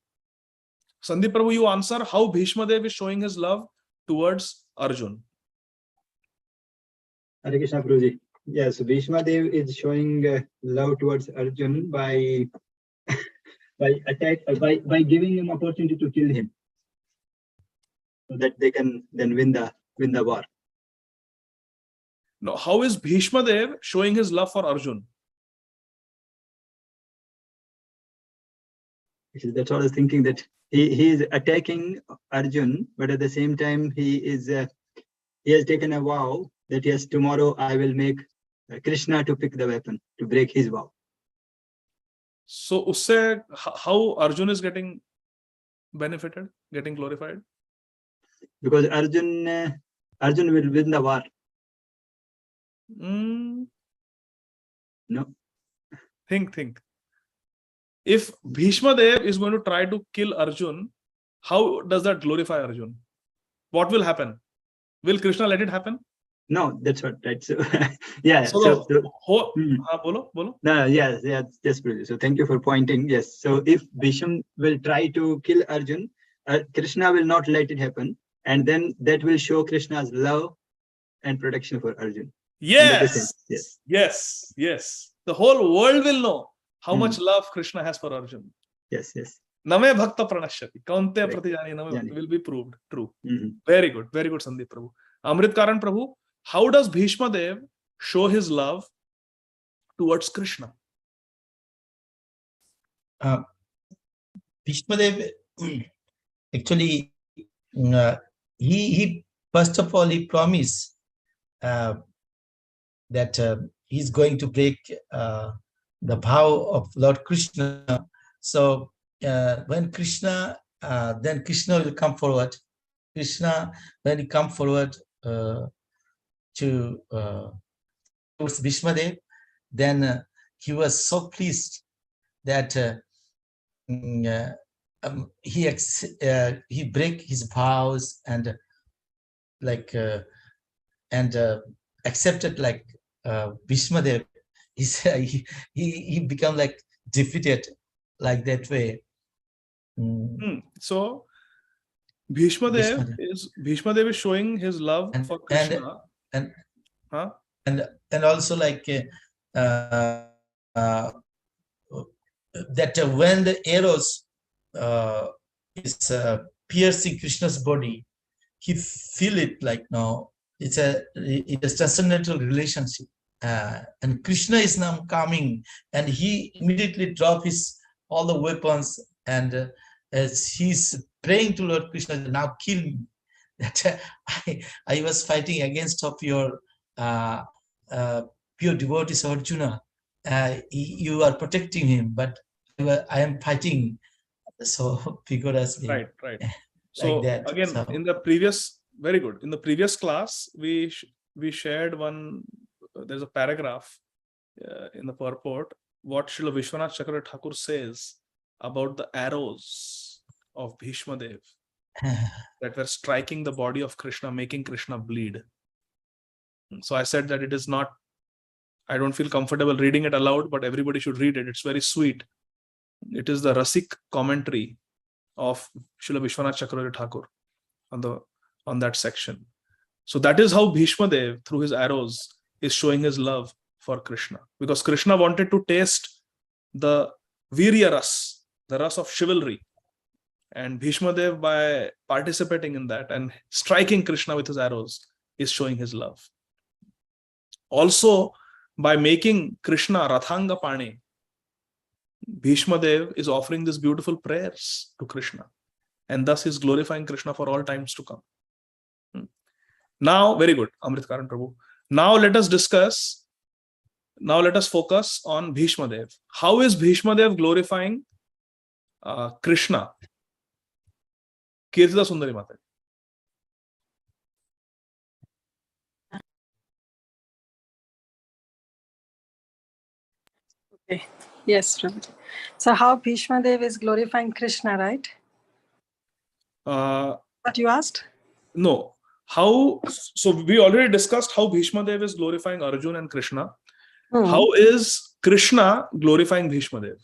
Sandeep Prabhu, you answer how Bhishma Dev is showing his love towards Arjun. Hare Krishna Prabhuji. Yes, Bhishma Dev is showing love towards Arjun by giving him opportunity to kill him, so that they can then win the war. Now, how is Bhishma Dev showing his love for Arjun? That's what I was thinking, that he is attacking Arjun, but at the same time he has taken a vow that yes, tomorrow I will make Krishna to pick the weapon to break his vow. So usse how Arjun is getting benefited, getting glorified? Because Arjun will win the war. No. Think. If Bhishma Dev is going to try to kill Arjun, how does that glorify Arjun? What will happen? Will Krishna let it happen? No, that's what, right? So, yeah. So, Hmm. bolo. No, yes, yes, Prabhu. So thank you for pointing. Yes. So if Bhishma will try to kill Arjun, Krishna will not let it happen. And then that will show Krishna's love and protection for Arjun. Yes. Yes. Yes. Yes. The whole world will know how Hmm. much love Krishna has for Arjun. Yes, yes. Name bhakta pranashyati. Kaunte Correct. pratijani name Jani. will be proved true. Mhm. Very good, Sandeep Prabhu. Amrit Karan Prabhu, how does Bhishma Dev show his love towards Krishna? Vishvadhav actually he first of all he promised that he's going to break the vow of Lord Krishna. So when Krishna then Krishna will come forward. Krishna, when he come forward to towards Vishmadev, then he was so pleased that he break his vows and accepted like Vishmadev. He become like defeated like that way. So Bhishma Dev is showing his love for Krishna, and also like that when the arrows is piercing Krishna's body, he feel it like now it's a transcendental relationship, and Krishna is now coming, and he immediately drop all the weapons, and as he's praying to Lord Krishna, now kill me. That I was fighting against of your pure devotees Arjuna. You are protecting him, but I am fighting so vigorously. Right. So like that. Again, in the previous, very good. In the previous class, we shared one. There's a paragraph in the purport what Srila Vishwanath Chakravarti Thakur says about the arrows of Bhishma Dev that were striking the body of Krishna, making Krishna bleed. So I said that it is not. I don't feel comfortable reading it aloud, but everybody should read it. It's very sweet. It is the Rasik commentary of Srila Vishwanath Chakravarti Thakur on that section. So that is how Bhishma Dev, through his arrows, is showing his love for Krishna. Because Krishna wanted to taste the Virya Ras, the Ras of chivalry. And Bhishma Dev, by participating in that and striking Krishna with his arrows, is showing his love. Also, by making Krishna Rathanga Pane, Bhishma Dev is offering these beautiful prayers to Krishna, and thus is glorifying Krishna for all times to come. Now, very good, Amrit Karan Prabhu. Now let us focus on Bhishma Dev. How is Bhishma Dev glorifying Krishna? Kirtida Sundari Mata. Okay. Yes, Prabhuji. So how Bhishma Dev is glorifying Krishna, right? What you asked? No. So we already discussed how Bhishma Dev is glorifying Arjuna and Krishna. How is Krishna glorifying Bhishma Dev?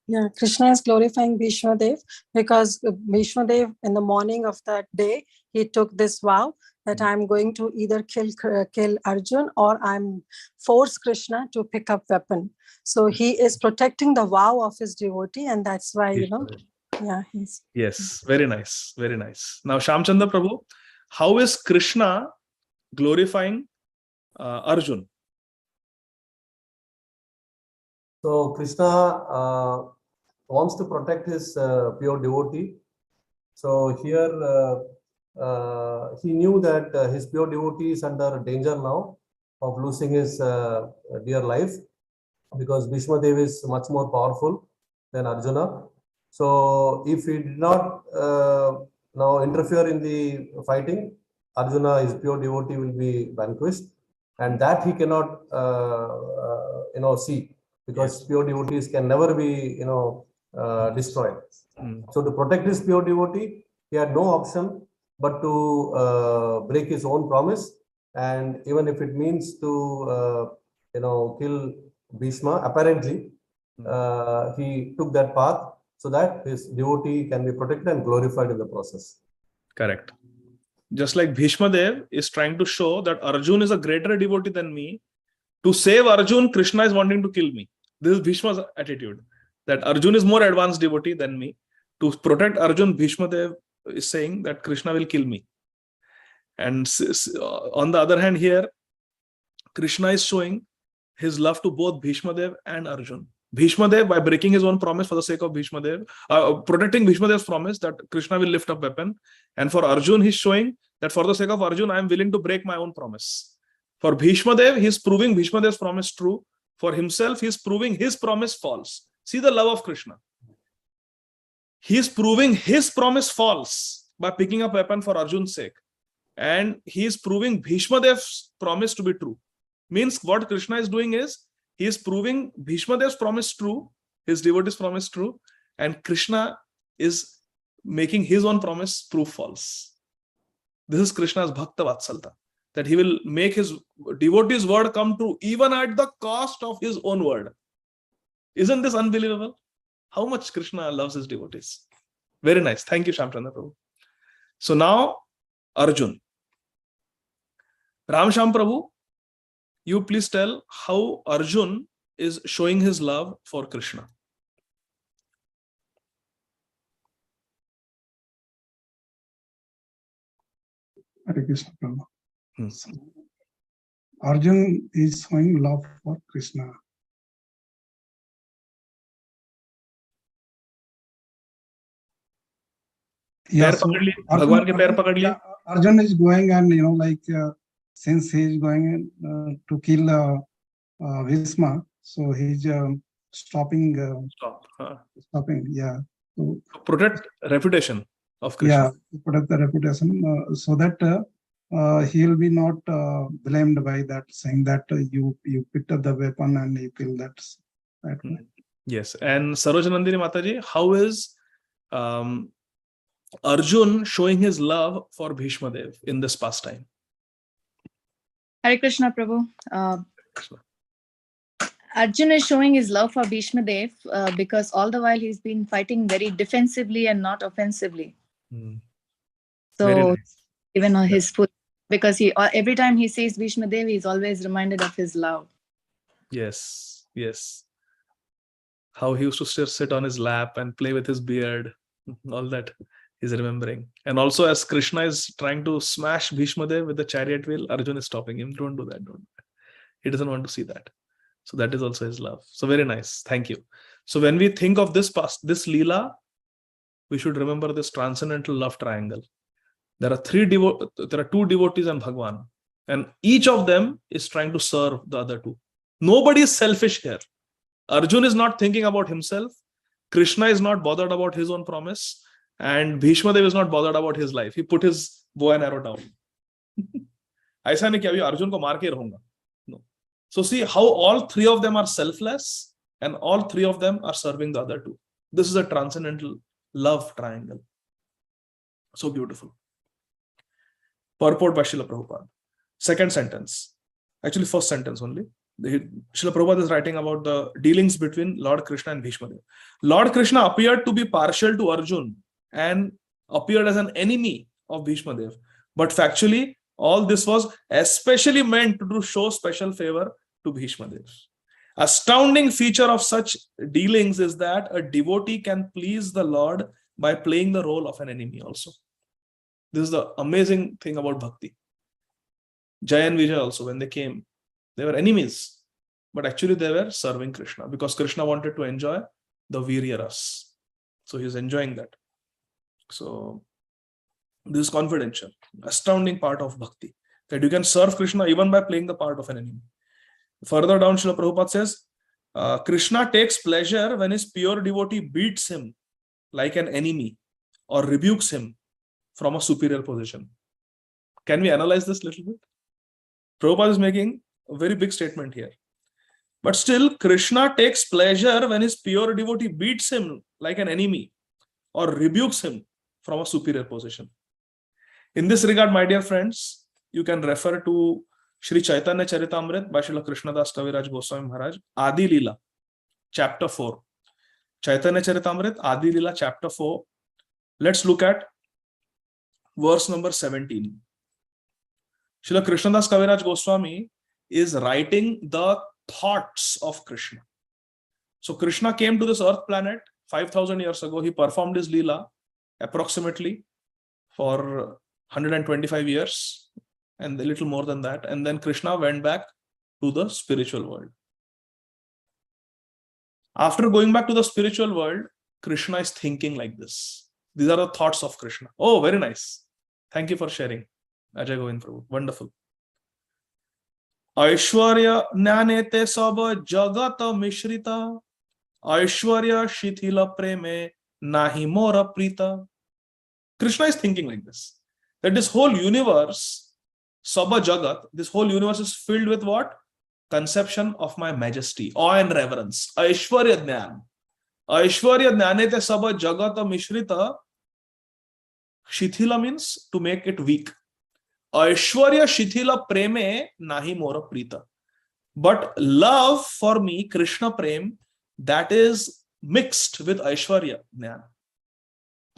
Yeah, Krishna is glorifying Bhishma Dev because Bhishma Dev in the morning of that day, he took this vow that I'm going to either kill Arjun or I'm force Krishna to pick up weapon. So he is protecting the vow of his devotee, and that's why, he's... Yes, very nice, very nice. Now, Shamchandra Prabhu, how is Krishna glorifying Arjun? So Krishna wants to protect his pure devotee. So here he knew that his pure devotee is under danger now of losing his dear life, because Bhishma Dev is much more powerful than Arjuna. So if he did not now interfere in the fighting, Arjuna, his pure devotee, will be vanquished, and that he cannot see, because pure devotees can never be destroyed. So to protect his pure devotee, he had no option but to break his own promise and even if it means to kill Bhishma, apparently he took that path so that his devotee can be protected and glorified in the process. Correct. Just like Vishvadhav is trying to show that Arjuna is a greater devotee than me. To save Arjuna, Krishna is wanting to kill me. This is Bhishma's attitude, that Arjuna is more advanced devotee than me. To protect Arjuna, Vishvadhav is saying that Krishna will kill me. And on the other hand, here, Krishna is showing his love to both Bhishmadev and Arjuna. Bhishmadev, by breaking his own promise for the sake of Bhishmadev, protecting Bhishmadev's promise that Krishna will lift up weapon. And for Arjuna, he's showing that for the sake of Arjuna, I am willing to break my own promise. For Bhishmadev, he is proving Bhishmadev's promise true. For himself, he is proving his promise false. See the love of Krishna. He is proving his promise false by picking up weapon for Arjuna's sake. And he is proving Bhishmadev's promise to be true. Means what Krishna is doing is, he is proving Bhishmadev's promise true, his devotee's promise true, and Krishna is making his own promise prove false. This is Krishna's Bhakta Vatsalta, that he will make his devotee's word come true even at the cost of his own word. Isn't this unbelievable? How much Krishna loves his devotees. Very nice. Thank you, Shamchandra Prabhu. So now, Arjun. Ram Sham Prabhu, you please tell how Arjun is showing his love for Krishna. Hare Krishna Prabhu. So, Arjun is showing love for Krishna. Yeah, so Arjun is going and since he is going to kill Bhishma, so he's stopping. Stopping, yeah. So, protect reputation of Krishna. Yeah, protect the reputation so that he will be not blamed by that, saying that you picked up the weapon and you killed that. Yes, and Sarojanandini Mataji, how is Arjun showing his love for Bhishmadev in this pastime? Hare Krishna Prabhu. Arjuna is showing his love for Bhishmadev because all the while he's been fighting very defensively and not offensively. So nice. Even on his foot, because every time he sees Bhishmadev, he's always reminded of his love. Yes, yes. How he used to sit on his lap and play with his beard, all that he's remembering. And also as Krishna is trying to smash Bhishmadev with the chariot wheel, Arjuna is stopping him. Don't do that, don't do that. He doesn't want to see that. So that is also his love. So very nice. Thank you. So when we think of this Leela, we should remember this transcendental love triangle. There are two devotees and Bhagwan, and each of them is trying to serve the other two. Nobody is selfish here. Arjuna is not thinking about himself. Krishna is not bothered about his own promise, and Bhishmadev is not bothered about his life. He put his bow and arrow down. ऐसा नहीं कि अभी अर्जुन को मार के रहूंगा. No. So see how all three of them are selfless, and all three of them are serving the other two. This is a transcendental love triangle. So beautiful. Purport by Srila Prabhupada. Second sentence. Actually, first sentence only. Srila Prabhupada is writing about the dealings between Lord Krishna and Bhishmadev. Lord Krishna appeared to be partial to Arjuna and appeared as an enemy of Bhishmadev. But factually, all this was especially meant to show special favor to Bhishmadev. Astounding feature of such dealings is that a devotee can please the Lord by playing the role of an enemy also. This is the amazing thing about Bhakti. Jaya and Vijay also, when they came, they were enemies, but actually they were serving Krishna because Krishna wanted to enjoy the Virya Ras. So he's enjoying that. So this is confidential, astounding part of Bhakti, that you can serve Krishna even by playing the part of an enemy. Further down, Srila Prabhupada says, Krishna takes pleasure when his pure devotee beats him like an enemy or rebukes him from a superior position. Can we analyze this a little bit? Prabhupada is making a very big statement here. But still, Krishna takes pleasure when his pure devotee beats him like an enemy or rebukes him from a superior position. In this regard, my dear friends, you can refer to Shri Chaitanya Charitamrita by Srila Krishnadas Kaviraj Goswami Maharaj, Ādi Lila, chapter 4. Chaitanya Charitamrita, Ādi Lila, chapter 4. Let's look at verse number 17. Srila Krishnadas Kaviraj Goswami is writing the thoughts of Krishna. So Krishna came to this earth planet 5,000 years ago. He performed his Leela approximately for 125 years and a little more than that. And then Krishna went back to the spiritual world. After going back to the spiritual world, Krishna is thinking like this. These are the thoughts of Krishna. Oh, very nice. Thank you for sharing, Ajay Govind Prabhu. Wonderful. Aishwarya jnanete sab jagat mishrita, Aishwarya shithila preme nahi mora prita. Krishna is thinking like this, that this whole universe, Sabha Jagat, this whole universe is filled with what? Conception of my majesty, awe and reverence. Aishwarya Jnana. Aishwarya Jnanete Sabha Jagata Mishrita. Shithila means to make it weak. Aishwarya Shithila Preme Nahi Mora Prita. But love for me, Krishna Prem, that is mixed with Aishwarya Jnana.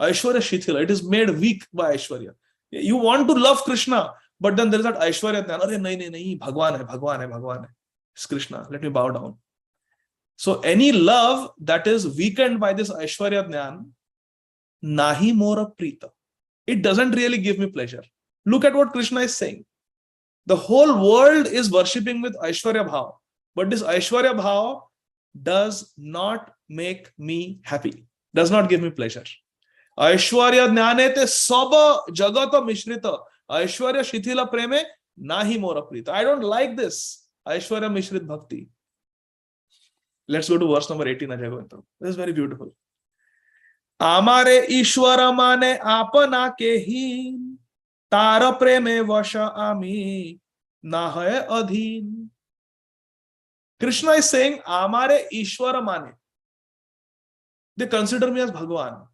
Aishwarya Shithila, it is made weak by Aishwarya. You want to love Krishna, but then there is that Aishwarya Jnana. Arey, nahi, Bhagwan hai, Bhagwan hai, Bhagwan hai. It's Krishna, let me bow down. So any love that is weakened by this Aishwarya Jnana, nahi mora prita. It doesn't really give me pleasure. Look at what Krishna is saying. The whole world is worshipping with Aishwarya Bhav, but this Aishwarya Bhav does not make me happy, does not give me pleasure. Aishwarya Jnanete Saba Jagata Mishrita, Aishwarya Shithila Preme Nahi Mora Prita. I don't like this Aishwarya Mishrit Bhakti. Let's go to verse number 18. This is very beautiful. Amare Ishwara mane apana ke hin, Tara preme vasha ami nahay adhin. Krishna is saying, Amare Ishwara mane. They consider me as Bhagwan.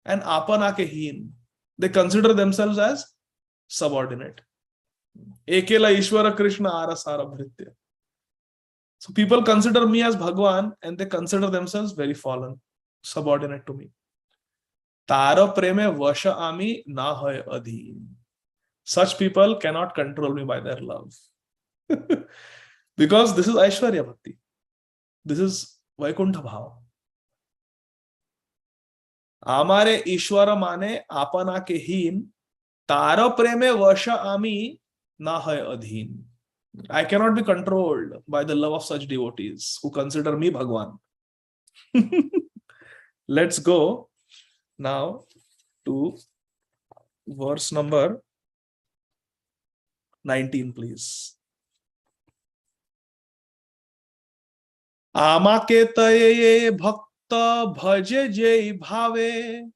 And apana ke hin. They consider themselves as subordinate. Ekela Ishwara Krishna arasara bhritya. So people consider me as Bhagwan and they consider themselves very fallen, subordinate to me. Tara preme vasha ami na hai adhin. Such people cannot control me by their love. Because this is Aishwarya Bhakti. This is Vaikuntha Bhav. Amare Ishwara mane apana ke hin, Tara preme vasha ami na hai adhin. I cannot be controlled by the love of such devotees who consider me Bhagwan. Let's go now to verse number 19, please. Amake taye bhakta bhaje jai bhave,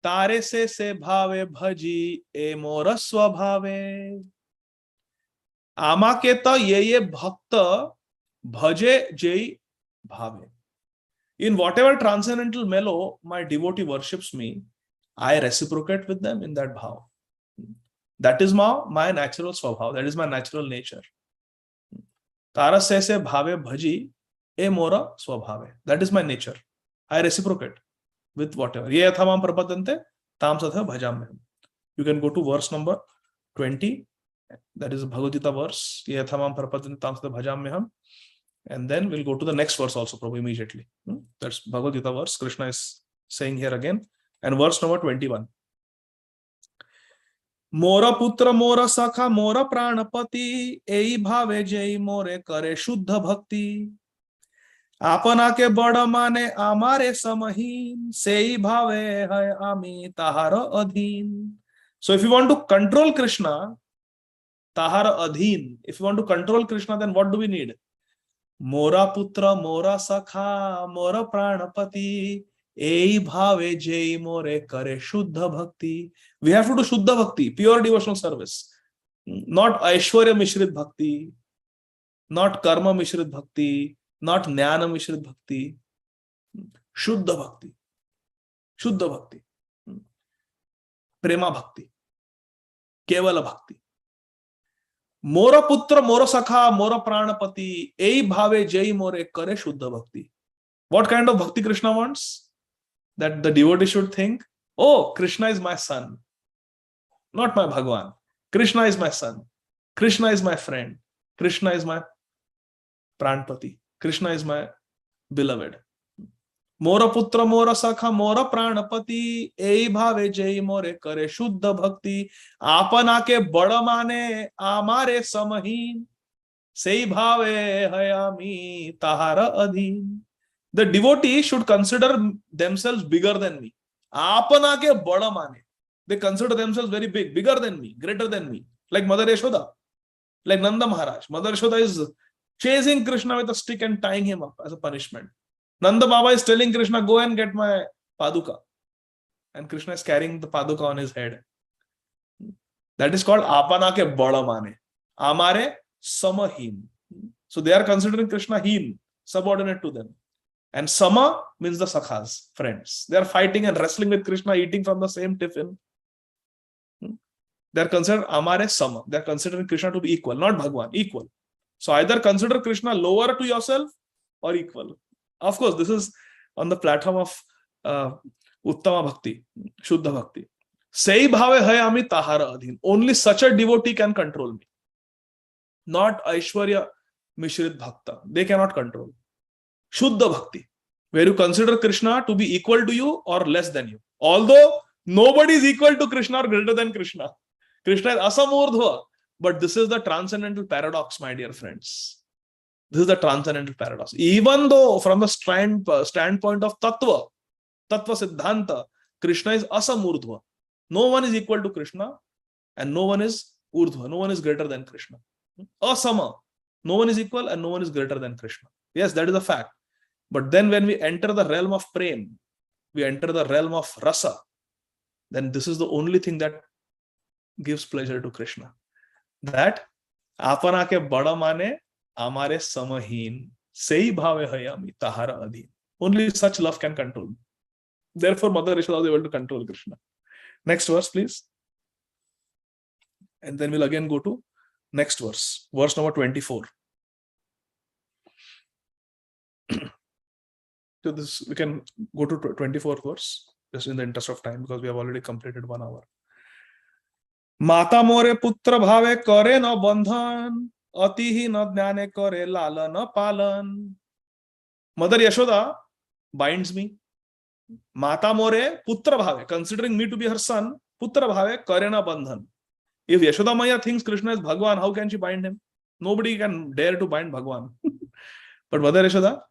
Tare se bhave bhaji e mora swabhave. Amaketa ye bhakta bhaje jai bhave. In whatever transcendental mellow my devotee worships me, I reciprocate with them in that bhav. That is my natural swabhav. That is my natural nature. Tara se bhave bhaji e mora swabhave. That is my nature. I reciprocate with whatever. Ye yathamam prapadante tam satha bhajamyam. You can go to verse number 20. That is a Bhagavad Gita verse. Ye yathamam prapadante tam satha bhajamyam. And then we'll go to the next verse also, Prabhu, immediately. That's Bhagavad Gita verse. Krishna is saying here again. And verse number 21. Mora putra mora sakha mora pranapati, ei bhave jai more kare shuddha bhakti. Apana ke bada mane amare samahin, sei bhave hai ami tahara adhin. So if you want to control Krishna, tahara adhin. If you want to control Krishna, then what do we need? Mora putra, mora sakha, mora pranapati, ei bhave jai more kare shuddha bhakti. We have to do shuddha bhakti, pure devotional service. Not Aishwarya Mishrit Bhakti, not Karma Mishrit Bhakti, not Jnana Mishrit Bhakti. Shuddha Bhakti. Shuddha Bhakti. Prema Bhakti. Kevala Bhakti. Mora putra, mora sakha, mora pranapati, ei bhave jai more kare shuddha bhakti. What kind of bhakti Krishna wants? That the devotee should think, oh, Krishna is my son, not my Bhagwan. Krishna is my son. Krishna is my friend. Krishna is my pranpati. Krishna is my beloved. Mora putra, mora sakha, mora pranapati, ei bhave jai more kare shuddha bhakti, apana ke bada mane amare samahin, sei bhave hayami tahara adhin. The devotee should consider themselves bigger than me. Apana ke bada mane. They consider themselves very big, bigger than me, greater than me. Like Mother Yashoda, like Nanda Maharaj. Mother Yashoda is chasing Krishna with a stick and tying him up as a punishment. Nanda Baba is telling Krishna, go and get my paduka. And Krishna is carrying the paduka on his head. That is called apana ke bada mane. Amare samahin. So they are considering Krishna heen, subordinate to them. And sama means the sakhas, friends. They are fighting and wrestling with Krishna, eating from the same tiffin. They are considered amare sama. They are considering Krishna to be equal, not Bhagwan, equal. So either consider Krishna lower to yourself or equal. Of course, this is on the platform of Uttama Bhakti, Shuddha Bhakti. Sei bhave hayami tahara adhin. Only such a devotee can control me. Not Aishwarya Mishrit Bhakta. They cannot control. Shuddha Bhakti, where you consider Krishna to be equal to you or less than you. Although nobody is equal to Krishna or greater than Krishna. Krishna is asamurdhva. But this is the transcendental paradox, my dear friends. This is the transcendental paradox. Even though from the standpoint of Tattva Siddhanta, Krishna is asamurdhva. No one is equal to Krishna and no one is urdhva. No one is greater than Krishna. Asama. No one is equal and no one is greater than Krishna. Yes, that is a fact. But then when we enter the realm of prem, we enter the realm of rasa, then this is the only thing that gives pleasure to Krishna. That apana ke bada mane amare samahin, sei bhave hayami tahara adhin. Only such love can control. Therefore, Mother Yashoda was able to control Krishna. Next verse, please. And then we'll again go to next verse. Verse number 24. So this, we can go to 24th verse, just in the interest of time, because we have already completed 1 hour. Mata more putra bhave kare na bandhan, atihi na jnane kare lala na palan. Mother Yashoda binds me. Mata more putra bhave, considering me to be her son, putra bhave kare na bandhan. If Yashoda Maya thinks Krishna is Bhagwan, how can she bind him? Nobody can dare to bind Bhagwan. But Mother Yashoda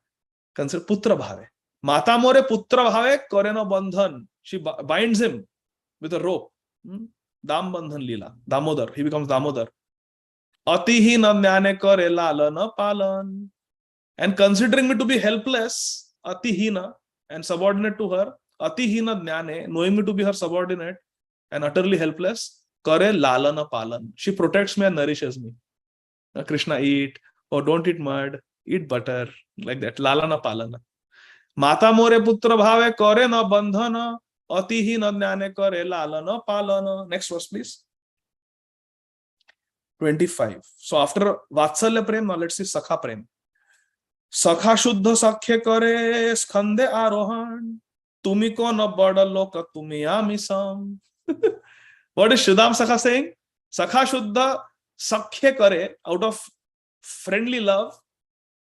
consider putra bhave. Mata more putra bhave kare na bandhan. She binds him with a rope. Dam bandhan lila. Damodar. He becomes Damodar. Atihi na jnane kare lala na palan. And considering me to be helpless, atihina, and subordinate to her, atihina jnane, knowing me to be her subordinate and utterly helpless, kare lala na palan. She protects me and nourishes me. Krishna, eat, or don't eat mud, eat butter, like that. Lala na palana. Mata more putra bhave kare na bandhana, atihi na jnane kare lala na palana. Next verse, please. 25. So after Vatsalya Prem, now let's see Sakha Prem. Sakha Shuddha Sakhya Kare Skande Arohan, Tumi ko na bada loka tumi amisam. What is Shuddham Sakha saying? Sakha Shuddha Sakhya Kare, out of friendly love,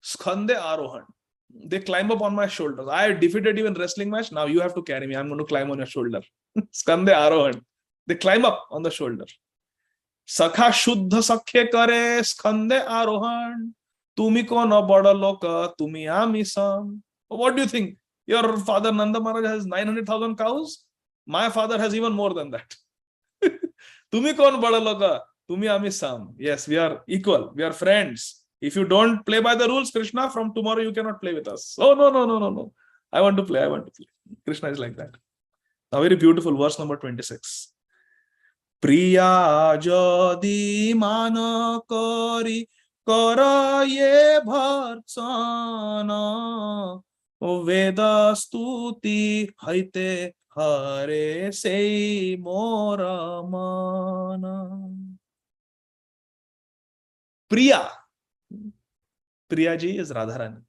Skande Arohan. They climb up on my shoulders. I defeated you in wrestling match. Now you have to carry me. I'm going to climb on your shoulder. Skande Arohan. They climb up on the shoulder. Sakha Shuddha Sakhya Kare Skande Arohan. Tumi ko na bada loka tumi amisam. What do you think? Your father Nanda Maharaj has 900,000 cows. My father has even more than that. Tumi ko na bada loka tumi amisam. Yes, we are equal. We are friends. If you don't play by the rules, Krishna, from tomorrow you cannot play with us. Oh, no. I want to play. Krishna is like that. A very beautiful verse number 26. Priya jadi mana kari kara ye bharsana veda stuti haite hare sei mora mana. Priya. Priya ji is Radharani.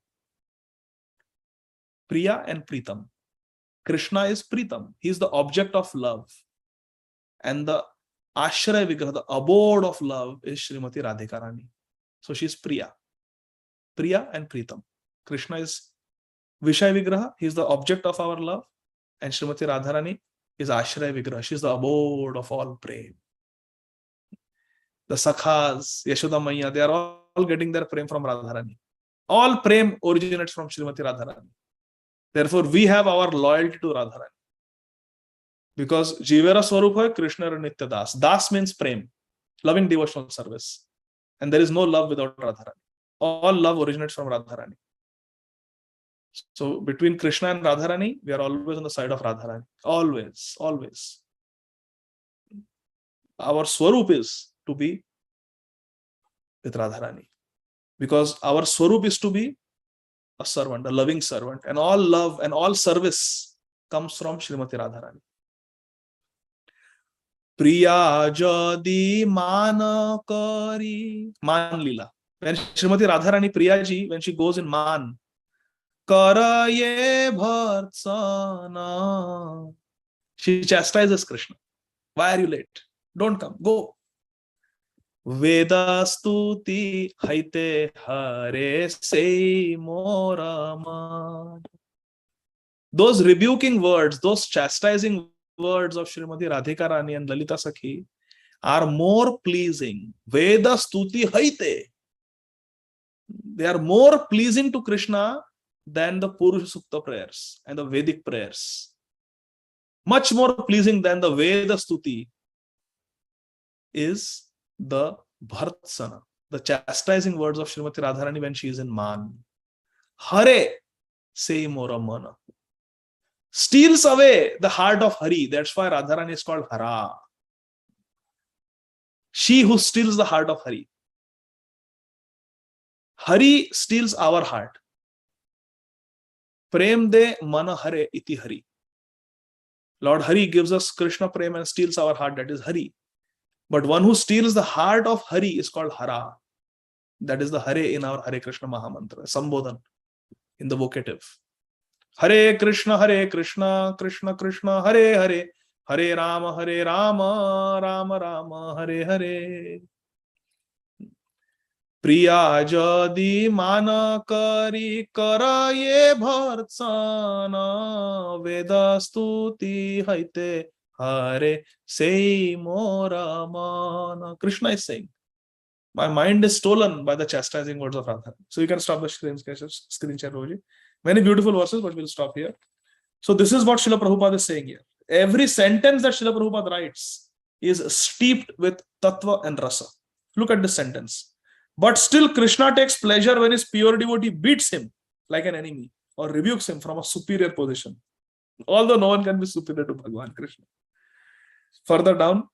Priya and Pritam. Krishna is Pritam. He is the object of love. And the Ashraya Vigraha, the abode of love, is Srimati Radhika Rani. So she is Priya. Priya and Pritam. Krishna is Vishaya Vigraha. He is the object of our love. And Srimati Radharani is Ashraya Vigraha. She is the abode of all prem. The Sakhas, Yashoda Maiya, they are all getting their prem from Radharani. All prem originates from Srimati Radharani. Therefore, we have our loyalty to Radharani. Because Jivera Swarup hai Krishna Nitya Das. Das means prem, loving devotional service. And there is no love without Radharani. All love originates from Radharani. So between Krishna and Radharani, we are always on the side of Radharani. Always, always. Our Swarup is to be with Radharani. Because our Swarup is to be a servant, a loving servant. And all love and all service comes from Srimati Radharani. Priya jadi man kari. Man lila. When Srimati Radharani Priya ji, when she goes in man, karaye bhartsana, she chastises Krishna. Why are you late? Don't come. Go. Veda stuti haite hare sei moraman. Those rebuking words, those chastising words of Srimati Radhika Rani and Lalita Sakhi are more pleasing. Veda stuti haite. They are more pleasing to Krishna than the Purusha Sukta prayers and the Vedic prayers. Much more pleasing than the Veda stuti is the Bhartsana, the chastising words of Srimati Radharani when she is in man. Hare sei mora mana. Steals away the heart of Hari. That's why Radharani is called Hara. She who steals the heart of Hari. Hari steals our heart. Prem de mana hare iti Hari. Lord Hari gives us Krishna Prem and steals our heart. That is Hari. But one who steals the heart of Hari is called Hara. That is the Hare in our Hare Krishna Mahamantra, Sambodhan, in the vocative. Hare Krishna, Krishna Krishna, Hare Hare, Hare Rama, Rama Rama, Hare Hare. Priya jadi mana kari karaye bhartsana, Veda stuti haite hare sei mora mana. Krishna is saying, my mind is stolen by the chastising words of Radha. So you can stop the screen share, Roji. Many beautiful verses, but we'll stop here. So this is what Srila Prabhupada is saying here. Every sentence that Srila Prabhupada writes is steeped with tattva and rasa. Look at this sentence. But still Krishna takes pleasure when his pure devotee beats him like an enemy or rebukes him from a superior position. Although no one can be superior to Bhagavan Krishna. Further down,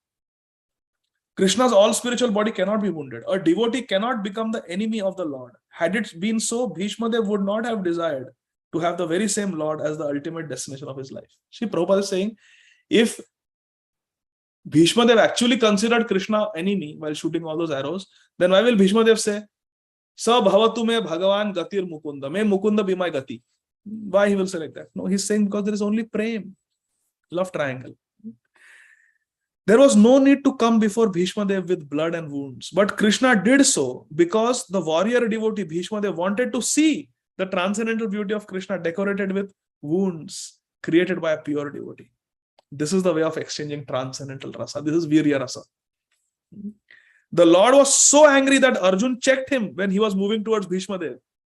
Krishna's all spiritual body cannot be wounded. A devotee cannot become the enemy of the Lord. Had it been so, Vishvadhav would not have desired to have the very same Lord as the ultimate destination of his life. See, Prabhupada is saying, if Vishvadhav actually considered Krishna enemy while shooting all those arrows, then why will Vishvadhav say, Sa bhavatu me Bhagavan gatir mukunda, may mukunda be my gati? Why he will say like that? No, he's saying because there is only prem, love triangle. There was no need to come before Bhishmadev with blood and wounds. But Krishna did so because the warrior devotee Bhishmadev wanted to see the transcendental beauty of Krishna decorated with wounds created by a pure devotee. This is the way of exchanging transcendental rasa. This is Virya rasa. The Lord was so angry that Arjuna checked him when he was moving towards Bhishmadev.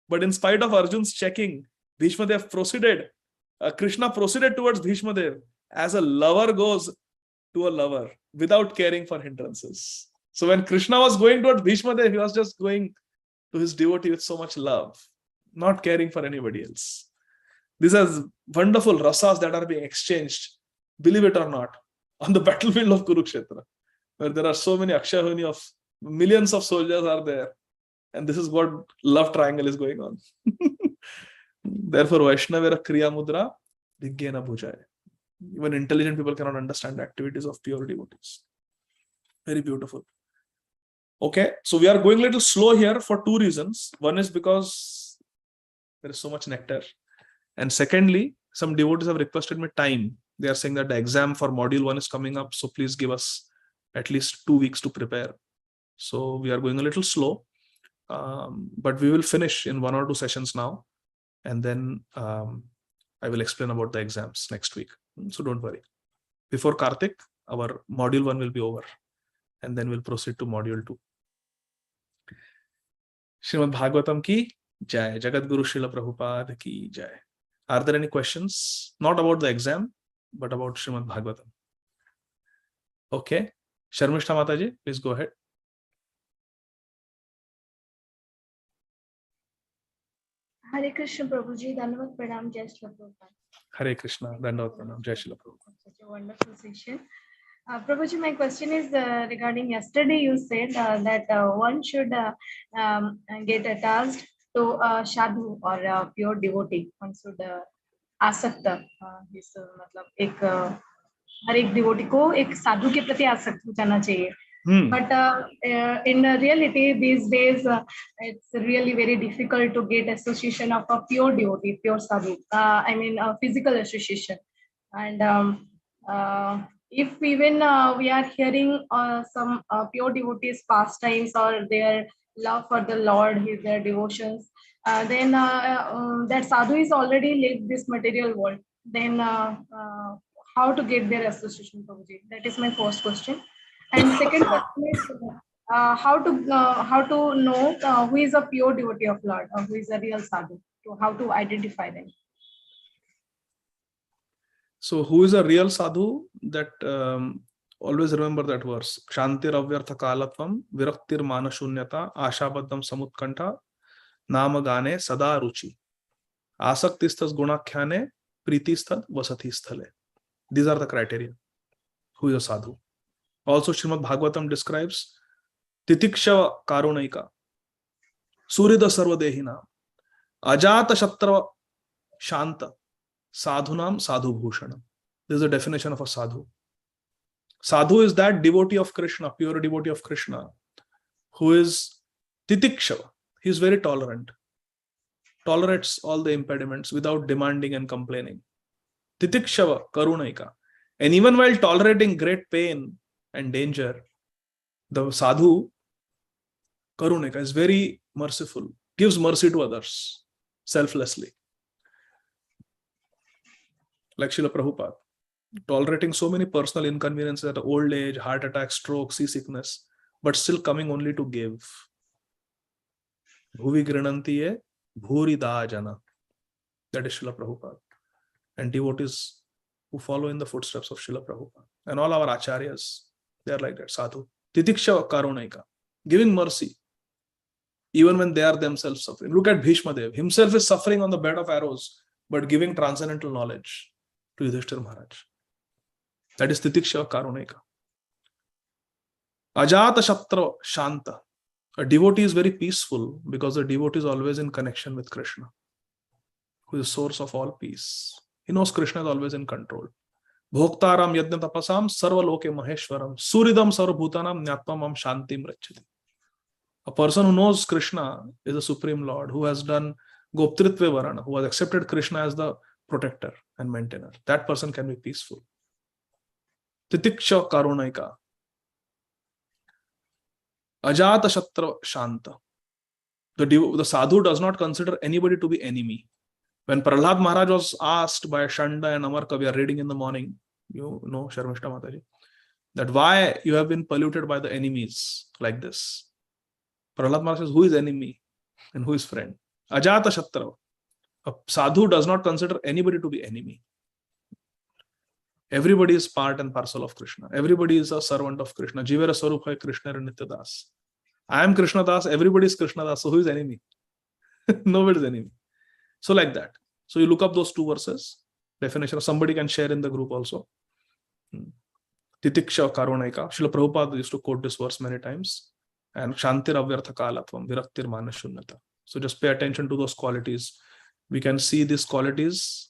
But in spite of Arjuna's checking, Bhishmadev proceeded. Krishna proceeded towards Bhishmadev as a lover goes to a lover without caring for hindrances. So when Krishna was going towards Bhishmadev, he was just going to his devotee with so much love, not caring for anybody else. These are wonderful rasas that are being exchanged, believe it or not, on the battlefield of Kurukshetra, where there are so many Akshayahuni of millions of soldiers are there. And this is what love triangle is going on. Therefore, Vaishnavera Kriya Mudra, Vigyena Bhujaya. Even intelligent people cannot understand the activities of pure devotees. Very beautiful. Okay, so we are going a little slow here for two reasons. One is because there is so much nectar. And secondly, some devotees have requested me time. They are saying that the exam for module 1 is coming up. So please give us at least 2 weeks to prepare. So we are going a little slow. But we will finish in 1 or 2 sessions now. And then I will explain about the exams next week. So don't worry. Before Kartik, our module 1 will be over. And then we'll proceed to module 2. Śrīmad Bhāgavatam ki jai. Jagat Guru Srila Prabhupada ki jai. Are there any questions? Not about the exam, but about Śrīmad Bhāgavatam. Okay. Sharmishta Mataji, please go ahead. Hare Krishna Prabhuji, Dandavat Pranam, Jai Shri Prabhupada. Hare Krishna, Dandavat Pranam, Jai Shri Prabhupada. Such a wonderful session. Prabhuji, my question is regarding yesterday you said that one should get attached to a sadhu or a pure devotee. One should आसक्त इस मतलब एक हर एक devotee को एक साधु के प्रति आसक्त हो जाना चाहिए. But in reality these days it's really very difficult to get association of a pure devotee, pure sadhu. I mean a physical association. And if even we are hearing some pure devotees pastimes or their love for the Lord, their devotions, then that sadhu is already left this material world. Then how to get their association, Prabhuji? That is my first question. And second question is how to know who is a pure devotee of Lord or who is a real sadhu, how to identify them. So who is a real sadhu? That always remember that verse. Kshantir avyartha kalatvam viraktir manashunyata ashabadam samutkanta namagane sada ruchi asaktistas gunakhyane pritistad vasati sthale. These are the criteria. Who is a sadhu? Also Śrīmad Bhāgavatam describes titiksha karunaika surida sarvadehina ajata shatra shanta sadhunam sadhu bhushanam. This is a definition of a sadhu. Sadhu is that devotee of Krishna, pure devotee of Krishna, who is titiksha. He is very tolerant, tolerates all the impediments without demanding and complaining. Titikshava karunaika. And even while tolerating great pain and danger, the sadhu karunaika is very merciful, gives mercy to others selflessly. Like Srila Prabhupada, tolerating so many personal inconveniences at old age, heart attack, stroke, seasickness, but still coming only to give. Bhuvi grinantiye bhuri jana. That is Srila Prabhupada. And devotees who follow in the footsteps of Srila Prabhupada. And all our acharyas, they are like that, sadhu. Titiksha karunaika, giving mercy, even when they are themselves suffering. Look at Vishvadhav. Himself is suffering on the bed of arrows, but giving transcendental knowledge to Yudhishthira Maharaj. That is Titiksha karunaika. Ajata shatra shanta. A devotee is very peaceful because the devotee is always in connection with Krishna, who is the source of all peace. He knows Krishna is always in control. Bhoktaram yajna tapasam sarva loke maheshwaram suridam sarvabhutanam nyatmam shantim rachati. A person who knows Krishna is the Supreme Lord, who has done Goptritve Varana, who has accepted Krishna as the protector and maintainer. That person can be peaceful. Titiksha karunaika. Ajata shatra shanta. The sadhu does not consider anybody to be enemy. When Prahlad Maharaj was asked by Shanda and Amarka, we are reading in the morning, you know, Sharmishta Mataji, that why you have been polluted by the enemies like this. Prahlad Maharaj says, who is enemy and who is friend? Ajata shatra. A sadhu does not consider anybody to be enemy. Everybody is part and parcel of Krishna. Everybody is a servant of Krishna. Jivera Swarupa Krishna Nityadas. I am Krishna Das, everybody is Krishna Das. So who is enemy? Nobody is enemy. So like that. So you look up those two verses. Definition. Somebody can share in the group also. Titiksha karunaika. Srila Prabhupada used to quote this verse many times. And Kshantir avyartha kalatvam viraktir manashunyata. So just pay attention to those qualities. We can see these qualities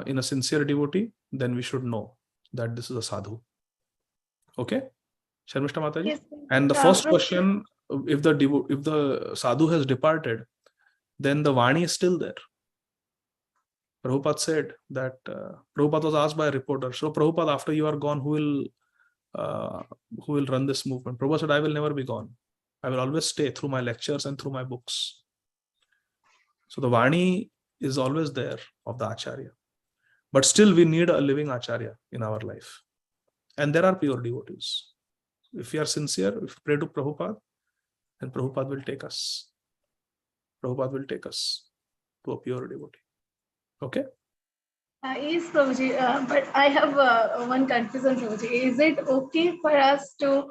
in a sincere devotee. Then we should know that this is a sadhu. Okay? Sharmishta Mataji? Yes, and the first question if the sadhu has departed, then the Vani is still there. Prabhupada said that Prabhupada was asked by a reporter, so Prabhupada, after you are gone, who will run this movement? Prabhupada said, I will never be gone. I will always stay through my lectures and through my books. So the Vani is always there of the Acharya. But still we need a living Acharya in our life. And there are pure devotees. If we are sincere, if we pray to Prabhupada, then Prabhupada will take us. Prabhupada will take us to a pure devotee. Okay? Yes, Prabhuji, but I have one confusion, Prabhuji. Is it okay for us to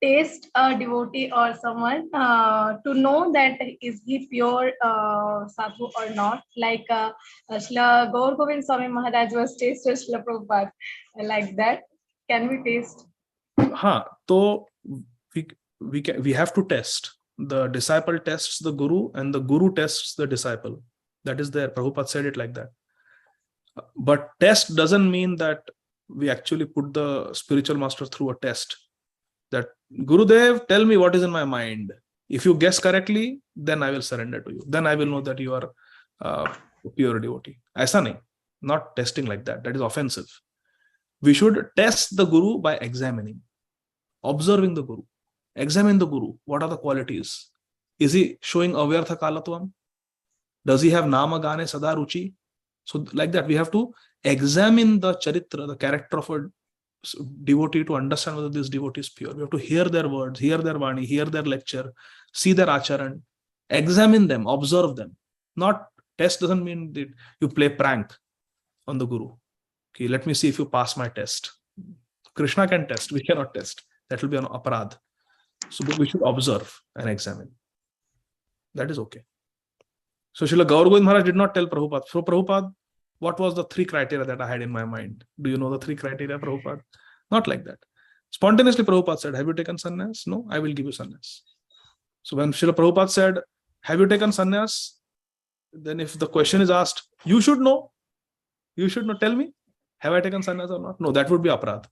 taste a devotee or someone to know that is he pure sadhu or not? Like Srila Gaur Govind Swami Maharaj was tasted Srila Prabhupada, like that. Can we taste? So we have to test. The disciple tests the guru and the guru tests the disciple. That is there. Prabhupada said it like that. But test doesn't mean that we actually put the spiritual master through a test. That Gurudev, tell me what is in my mind. If you guess correctly, then I will surrender to you. Then I will know that you are a pure devotee. Aisa nahi. Not testing like that. That is offensive. We should test the guru by examining, observing the guru. Examine the guru. What are the qualities? Is he showing avyartha kalatvam? Does he have nama gane sada ruchi? So like that, we have to examine the charitra, the character of a devotee to understand whether this devotee is pure. We have to hear their words, hear their vani, hear their lecture, see their acharan, examine them, observe them. Not test doesn't mean that you play prank on the guru. Okay, let me see if you pass my test. Krishna can test, we cannot test. That will be an aparadh. So we should observe and examine. That is okay. So Srila Gaur Govind Maharaj did not tell Prabhupada. So Prabhupada, what was the 3 criteria that I had in my mind? Do you know the 3 criteria, Prabhupada? Not like that. Spontaneously Prabhupada said, have you taken sannyas? No, I will give you sannyas. So when Srila Prabhupada said, have you taken sannyas? Then if the question is asked, you should know. You should know. Tell me, have I taken sannyas or not? No, that would be aparadh.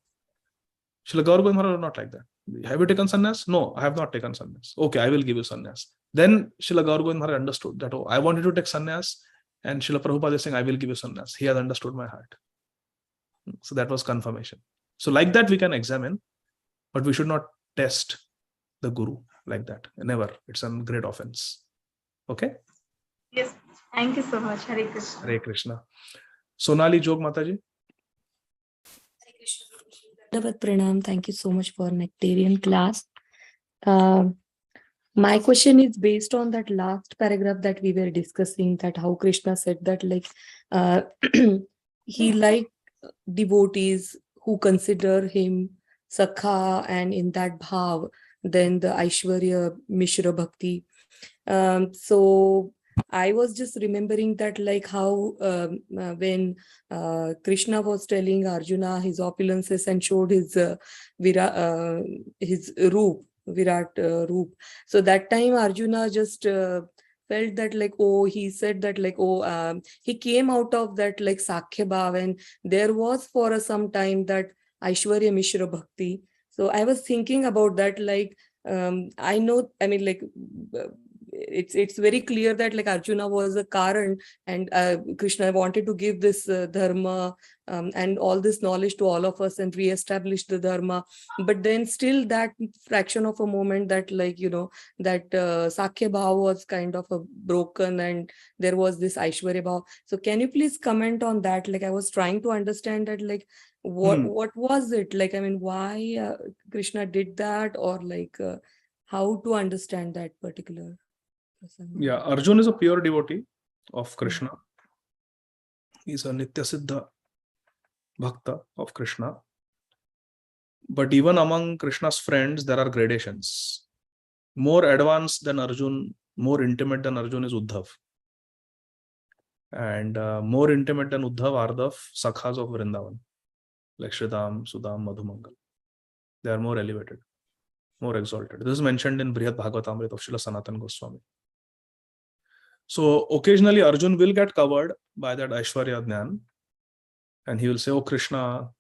Srila Gaur Govind Maharaj was not like that. Have you taken sannyas? No, I have not taken sannyas. Okay, I will give you sannyas. Then Srila Gaur Govind Maharaj understood that, oh, I wanted to take sannyas, and Srila Prabhupada is saying, I will give you sannyas. He has understood my heart. So that was confirmation. So like that we can examine, but we should not test the guru like that. Never. It's a great offense. Okay? Yes. Thank you so much. Hare Krishna. Hare Krishna. Sonali Jog Mataji. Pranam. Thank you so much for Nectarian class. My question is based on that last paragraph that we were discussing, that how Krishna said that he liked devotees who consider him Sakha, and in that bhav, then the Aishwarya Mishra Bhakti. So I was just remembering that how when Krishna was telling Arjuna his opulences and showed his roop, Virat roop. So that time Arjuna just felt that he said that he came out of that Sakhya Bhav, and there was for some time that Aishwarya Mishra Bhakti. So I was thinking about that, I know, I mean, it's very clear that Arjuna was a Karan, and Krishna wanted to give this dharma and all this knowledge to all of us and re-establish the dharma. But then still that fraction of a moment that that Sakhya Bhav was kind of broken, and there was this Aishwarya Bhav. So can you please comment on that? I was trying to understand that what was it? I mean, why Krishna did that, or how to understand that particular? Yeah, Arjuna is a pure devotee of Krishna. He is a Nitya Siddha Bhakta of Krishna. But even among Krishna's friends, there are gradations. More advanced than Arjuna, more intimate than Arjuna is Uddhav. And more intimate than Uddhav are the Sakhas of Vrindavan, like Shridham, Sudham, Madhumangal. They are more elevated, more exalted. This is mentioned in Brihad Bhagavatamrita of Srila Sanatana Goswami. So occasionally Arjuna will get covered by that Aishwarya Jnana, and he will say, oh Krishna,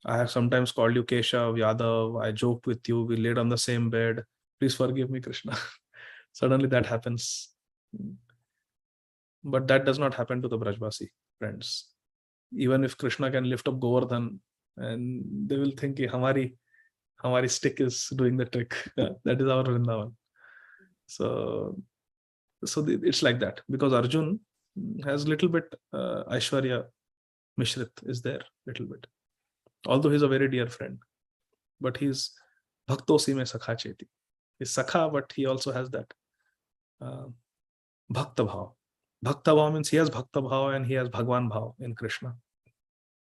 I have sometimes called you Keshav, Yadav. I joked with you. We laid on the same bed. Please forgive me, Krishna. Suddenly that happens. But that does not happen to the Brajvasi friends. Even if Krishna can lift up Govardhan, and they will think, Hamari stick is doing the trick. That is our Vrindavan. So it's like that, because Arjun has little bit Aishwarya Mishrit is there, little bit. Although he's a very dear friend, but he's Bhaktosi mein Sakha Cheti. He's Sakha, but he also has that Bhakta Bhav. Bhakta Bhav means he has Bhakta Bhav and he has Bhagwan Bhav in Krishna.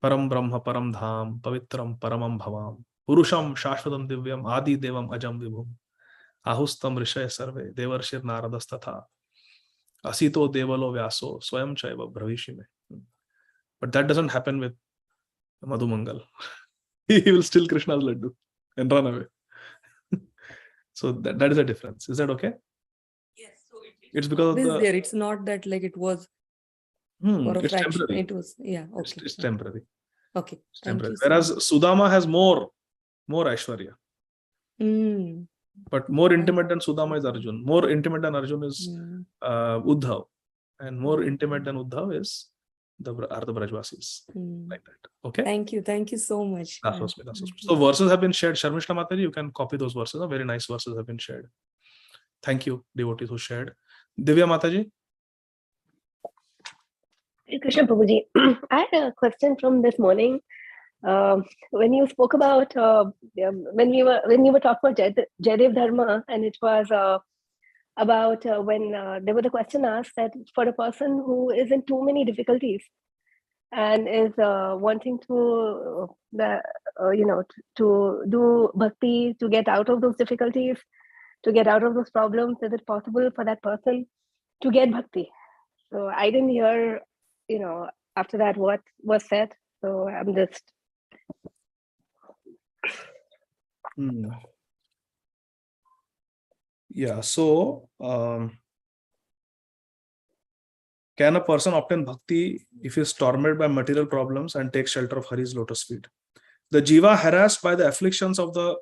Param Brahma Param Dham Pavitram Paramam Bhavam Purusham Shashvatam Divyam Ādi Devam Ajam Vibhum Ahustam Rishaya Sarve Devarshir Naradas Asito Devalo Vyaso Swayam Chaiva Bravishime. But that doesn't happen with Madhu Mangal. He will steal Krishna's laddu and run away. So that is a difference. Is that okay? Yes. So it's because of the... there. It's not that like it was for a it's fraction. temporary. It was, yeah. Okay. It's temporary. Okay. It's temporary. Whereas Sudama has more Aishwarya. But more intimate than Sudama is Arjun. More intimate than Arjun is Uddhav. And more intimate than Uddhav is the Brajvasis. Like that. Okay? Thank you. Thank you so much. So verses have been shared. Sharmishta Mataji, you can copy those verses. Very nice verses have been shared. Thank you, devotees who shared. Divya Mataji. Krishna Prabhuji, I had a question from this morning. When you spoke about when you were talking about Jayadev Dharma, and it was about when there was a question asked that for a person who is in too many difficulties and is wanting to to do bhakti to get out of those difficulties, to get out of those problems, is it possible for that person to get bhakti? So I didn't hear, after that what was said. So I'm just. Yeah, so can a person obtain bhakti if he is tormented by material problems and take shelter of Hari's lotus feet? The jiva harassed by the afflictions of the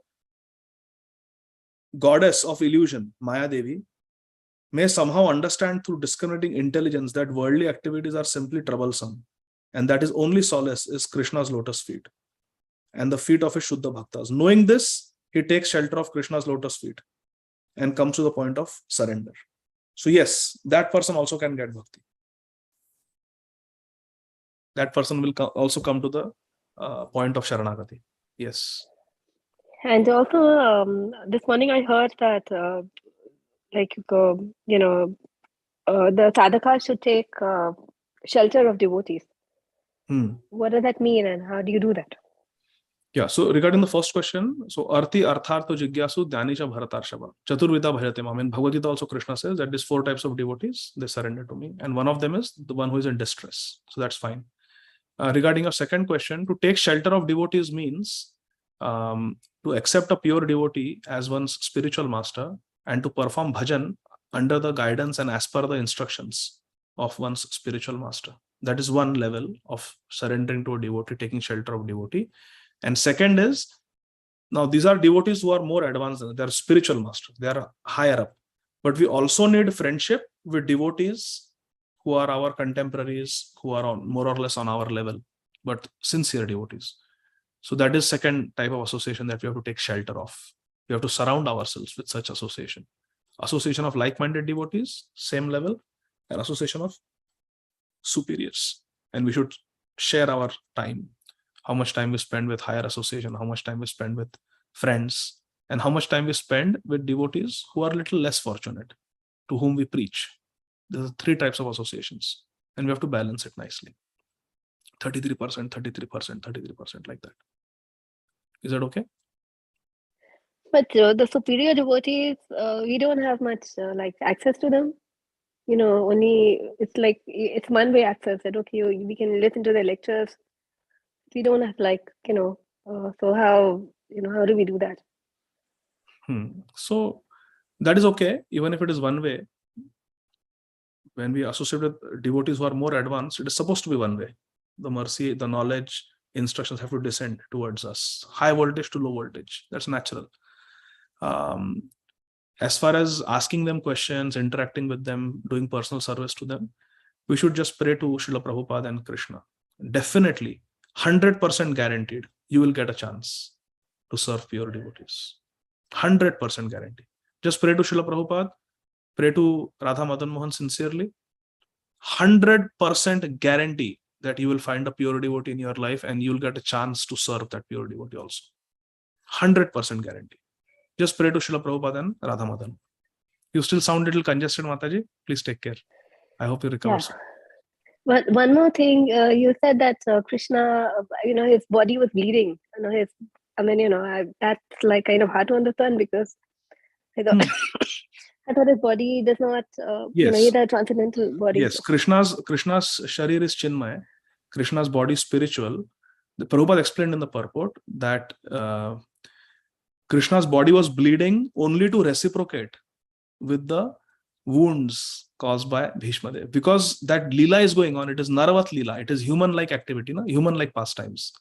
goddess of illusion, Maya Devi, may somehow understand through discriminating intelligence that worldly activities are simply troublesome, and that his only solace is Krishna's lotus feet and the feet of his Shuddha Bhaktas. Knowing this, he takes shelter of Krishna's lotus feet and comes to the point of surrender. So yes, that person also can get bhakti. That person will also come to the point of Sharanagati. Yes. And also, this morning I heard that, the sadhaka should take shelter of devotees. What does that mean, and how do you do that? Yeah, so regarding the first question, so Arti Arthartho Jigyasu Dhyanisha Bharatarshava Chaturvida Bhajate Mam. In Bhagavad Gita also Krishna says that these 4 types of devotees, they surrender to me, and one of them is the one who is in distress. So that's fine. Regarding your second question, to take shelter of devotees means to accept a pure devotee as one's spiritual master and to perform bhajan under the guidance and as per the instructions of one's spiritual master. That is one level of surrendering to a devotee, taking shelter of devotee. And second is, now these are devotees who are more advanced, they are spiritual masters, they are higher up. But we also need friendship with devotees who are our contemporaries, who are more or less on our level, but sincere devotees. So that is second type of association that we have to take shelter of. We have to surround ourselves with such association. Association of like-minded devotees, same level, and association of superiors. And we should share our time. How much time we spend with higher association, how much time we spend with friends, and how much time we spend with devotees who are a little less fortunate, to whom we preach. There are 3 types of associations, and we have to balance it nicely. 33%, 33%, 33%, like that. Is that okay? But the superior devotees, we don't have much access to them. Only it's one-way access. That okay, we can listen to the lectures. We don't have so how do we do that? So that is okay, even if it is one way. When we associate with devotees who are more advanced, it is supposed to be one way. The mercy, the knowledge, instructions have to descend towards us, high voltage to low voltage. That's natural. As far as asking them questions, interacting with them, doing personal service to them, we should just pray to Srila Prabhupada and Krishna. Definitely, 100% guaranteed, you will get a chance to serve pure devotees. 100% guarantee. Just pray to Srila Prabhupada, pray to Radha Madan Mohan sincerely. 100% guarantee that you will find a pure devotee in your life and you will get a chance to serve that pure devotee also. 100% guarantee. Just pray to Srila Prabhupada and Radha Madan. You still sound a little congested, Mataji. Please take care. I hope you recover soon. But one more thing, you said that Krishna, his body was bleeding. That's like kind of hard to understand because I thought, I thought his body does not, he's a transcendental body. Yes, Krishna's sharir is Chinmaya. Krishna's body is spiritual. The Prabhupada explained in the purport that Krishna's body was bleeding only to reciprocate with the wounds caused by Bhishmadev. Because that Leela is going on, it is Naravat Leela, it is human-like activity, human-like pastimes.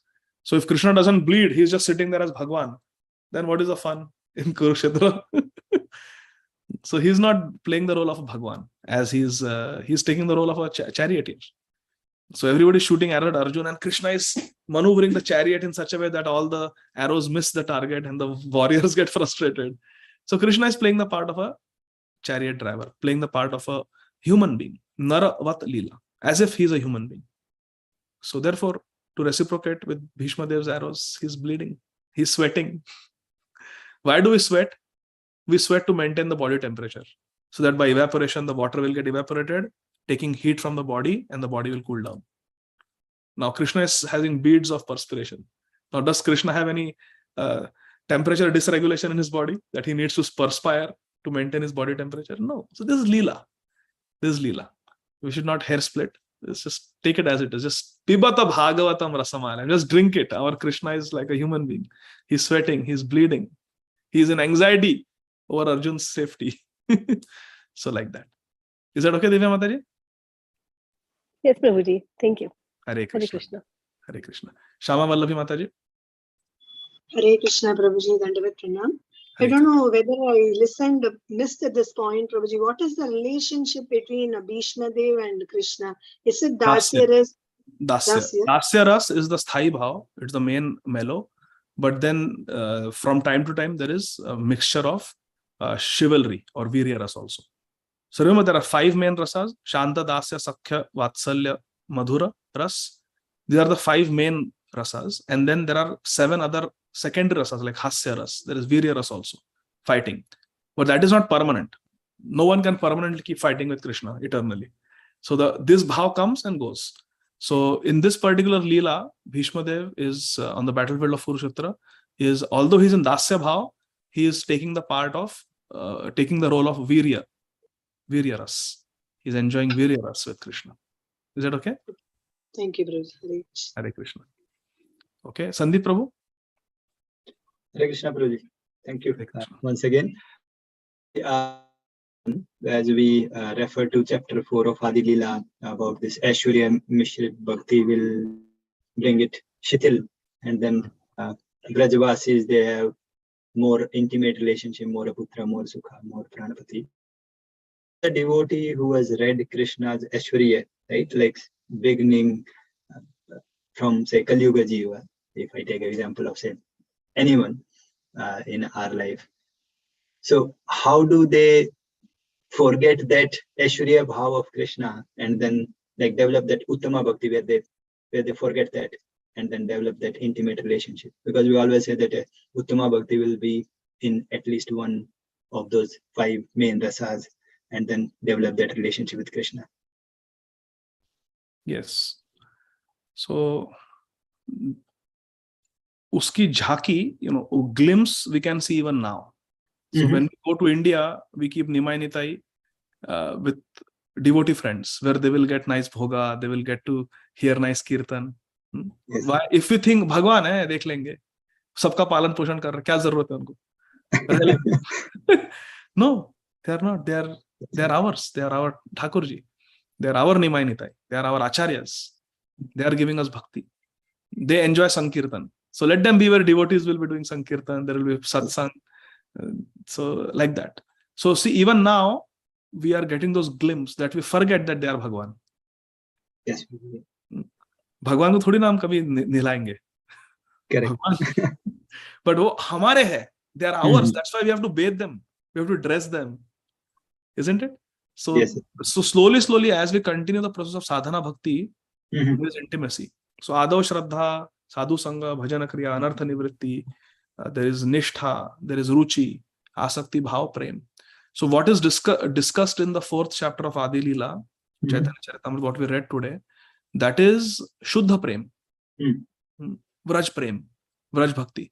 So if Krishna doesn't bleed, he's just sitting there as Bhagwan, then what is the fun in Kurukshetra? So he's not playing the role of a Bhagwan, as he's taking the role of a charioteer. So everybody is shooting arrow at Arjuna and Krishna is maneuvering the chariot in such a way that all the arrows miss the target and the warriors get frustrated. So Krishna is playing the part of a chariot driver, playing the part of a human being, Naravat Leela, as if he's a human being. So therefore, to reciprocate with Bhishmadev's arrows, he's bleeding, he's sweating. Why do we sweat? We sweat to maintain the body temperature, so that by evaporation, the water will get evaporated, taking heat from the body, and the body will cool down. Now, Krishna is having beads of perspiration. Now, does Krishna have any temperature dysregulation in his body that he needs to perspire to maintain his body temperature? No. So this is Leela. This is Leela. We should not hair split. Let's just take it as it is. Just pibata Bhāgavatam rasamālayam. Just drink it. Our Krishna is like a human being. He's sweating. He's bleeding. He's in anxiety over Arjun's safety. So like that. Is that okay, Divya Mataji? Yes, Prabhuji. Thank you. Hare Krishna. Hare Krishna. Hare Krishna. Shama Vallavi Mataji. Hare Krishna, Prabhuji. Dandavat Pranam. I don't know whether I missed at this point, Prabhuji. What is the relationship between Bhishmadev and Krishna? Is it Dasya Ras? Dasya Ras is the Sthai Bhav. It's the main mellow. But then from time to time, there is a mixture of chivalry or Virya Ras also. So remember, there are 5 main rasas: Shanta, Dasya, Sakhya, Vatsalya, Madhura, Ras. These are the 5 main rasas. And then there are 7 other secondary rasas like Hasya Ras. There is Virya Ras also, fighting. But that is not permanent. No one can permanently keep fighting with Krishna eternally. So this bhav comes and goes. So in this particular Leela, Bhishmadev is on the battlefield of Kurukshetra. Although he's in Dasya bhav, he is taking the part of, taking the role of Virya Ras. He's enjoying Virya Ras with Krishna. Is that okay? Thank you, Prabhuji. Hare Krishna. Okay, Sandeep Prabhu. Hare Krishna, Prabhuji. Thank you once again. As we refer to chapter 4 of Ādi Leela about this Aishwarya Mishrit Bhakti will bring it Shitil, and then Brajavasis, they have more intimate relationship, more Putra, more Sukha, more Pranapati. The devotee who has read Krishna's Aishwarya, right, like beginning from say Kali Yuga Jiva, if I take an example of say anyone in our life. So how do they forget that Aishwarya Bhav of Krishna and then like develop that Uttama Bhakti where they forget that and then develop that intimate relationship? Because we always say that Uttama Bhakti will be in at least one of those 5 main rasas and then develop that relationship with Krishna. Yes. So uski jhaki, a glimpse we can see even now. So when we go to India, we keep Nimai Nitai with devotee friends, where they will get nice bhoga, they will get to hear nice kirtan. Yes. Why? If we think Bhagwan hai, dekh lenge, sabka palan poshan kar rahe, kya zarurat hai unko? No, they are not. They are ours. They are our Thakurji. They are our Nimai Nitai. They are our Acharyas. They are giving us bhakti. They enjoy Sankirtan. So let them be where devotees will be doing Sankirtan. There will be satsang. So like that. So see, even now, we are getting those glimpses that we forget that they are Bhagwan. Yes. भगवान को थोड़ी ना हम कभी निलाएंगे. Correct. But वो हमारे हैं. They are ours. That's why we have to bathe them. We have to dress them. Isn't it? So, yes. So slowly, as we continue the process of sadhana bhakti, there is intimacy. So Adav Shraddha, Sadhu Sangha, Bhajana Kriya, Anartha Nivritti, there is Nishtha, there is Ruchi, Asakti, Bhav, Prem. So what is discussed in the 4th chapter of Adi Leela, Chaitanya Charitamrita, what we read today, that is Shuddha Prem, Vraj Prem, Vraj Bhakti.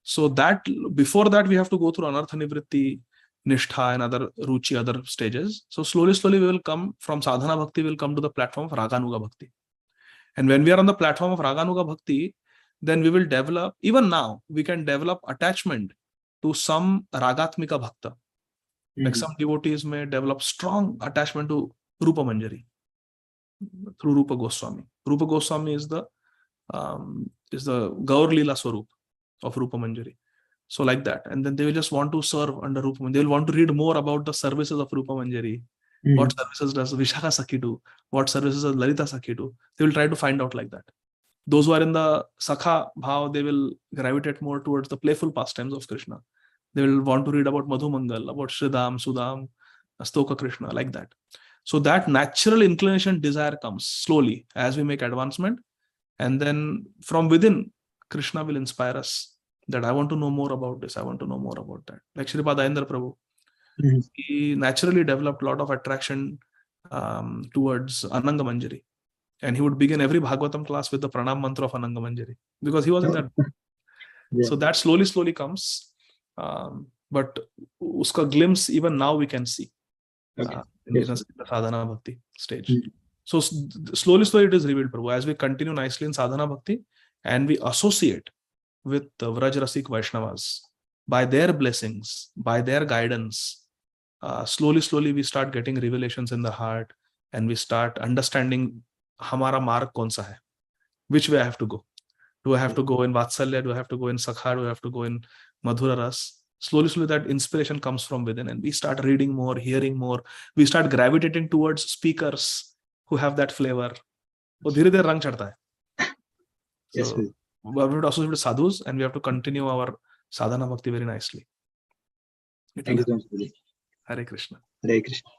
So that before that we have to go through Anartha Nivritti, Nishtha and other Ruchi, other stages. So slowly we will come from Sadhana Bhakti, we will come to the platform of Raganuga Bhakti. And when we are on the platform of Raganuga Bhakti, then we will develop, even now, we can develop attachment to some Ragatmika Bhakta. Like some devotees may develop strong attachment to Rupa Manjari through Rupa Goswami. Rupa Goswami is the Gaur Leela Swarup of Rupa Manjari. So like that. And then they will just want to serve under Rupa Manjari. They will want to read more about the services of Rupa Manjari. What services does Vishaka Sakhi do? What services does Lalita Sakhi do? They will try to find out like that. Those who are in the Sakha Bhav, they will gravitate more towards the playful pastimes of Krishna. They will want to read about Madhu Mangal, about Sridham, Sudham, Stoka Krishna, like that. So that natural inclination, desire comes slowly as we make advancement. And then from within, Krishna will inspire us that I want to know more about this. I want to know more about that. Like Shripad Ayendra Prabhu. He naturally developed a lot of attraction towards Ananga Manjari. And he would begin every Bhagavatam class with the Pranam mantra of Ananga Manjari because he was in that. So that slowly comes. But uska glimpse even now we can see in the sadhana bhakti stage. So slowly it is revealed, Prabhu, as we continue nicely in sadhana bhakti and we associate with the Vraj Rasik Vaishnavas by their blessings, by their guidance. Slowly we start getting revelations in the heart and we start understanding hamara marg kaun sa hai, which way I have to go. Do I have to go in Vatsalya? Do I have to go in Sakha? Do I have to go in Madhura Ras? Slowly that inspiration comes from within and we start reading more, hearing more. We start gravitating towards speakers who have that flavor. So dhire dhire rang chadta hai. Yes, we have to associate with sadhus and we have to continue our sadhana bhakti very nicely. Thank you so much. Hare Krishna. Hare Krishna.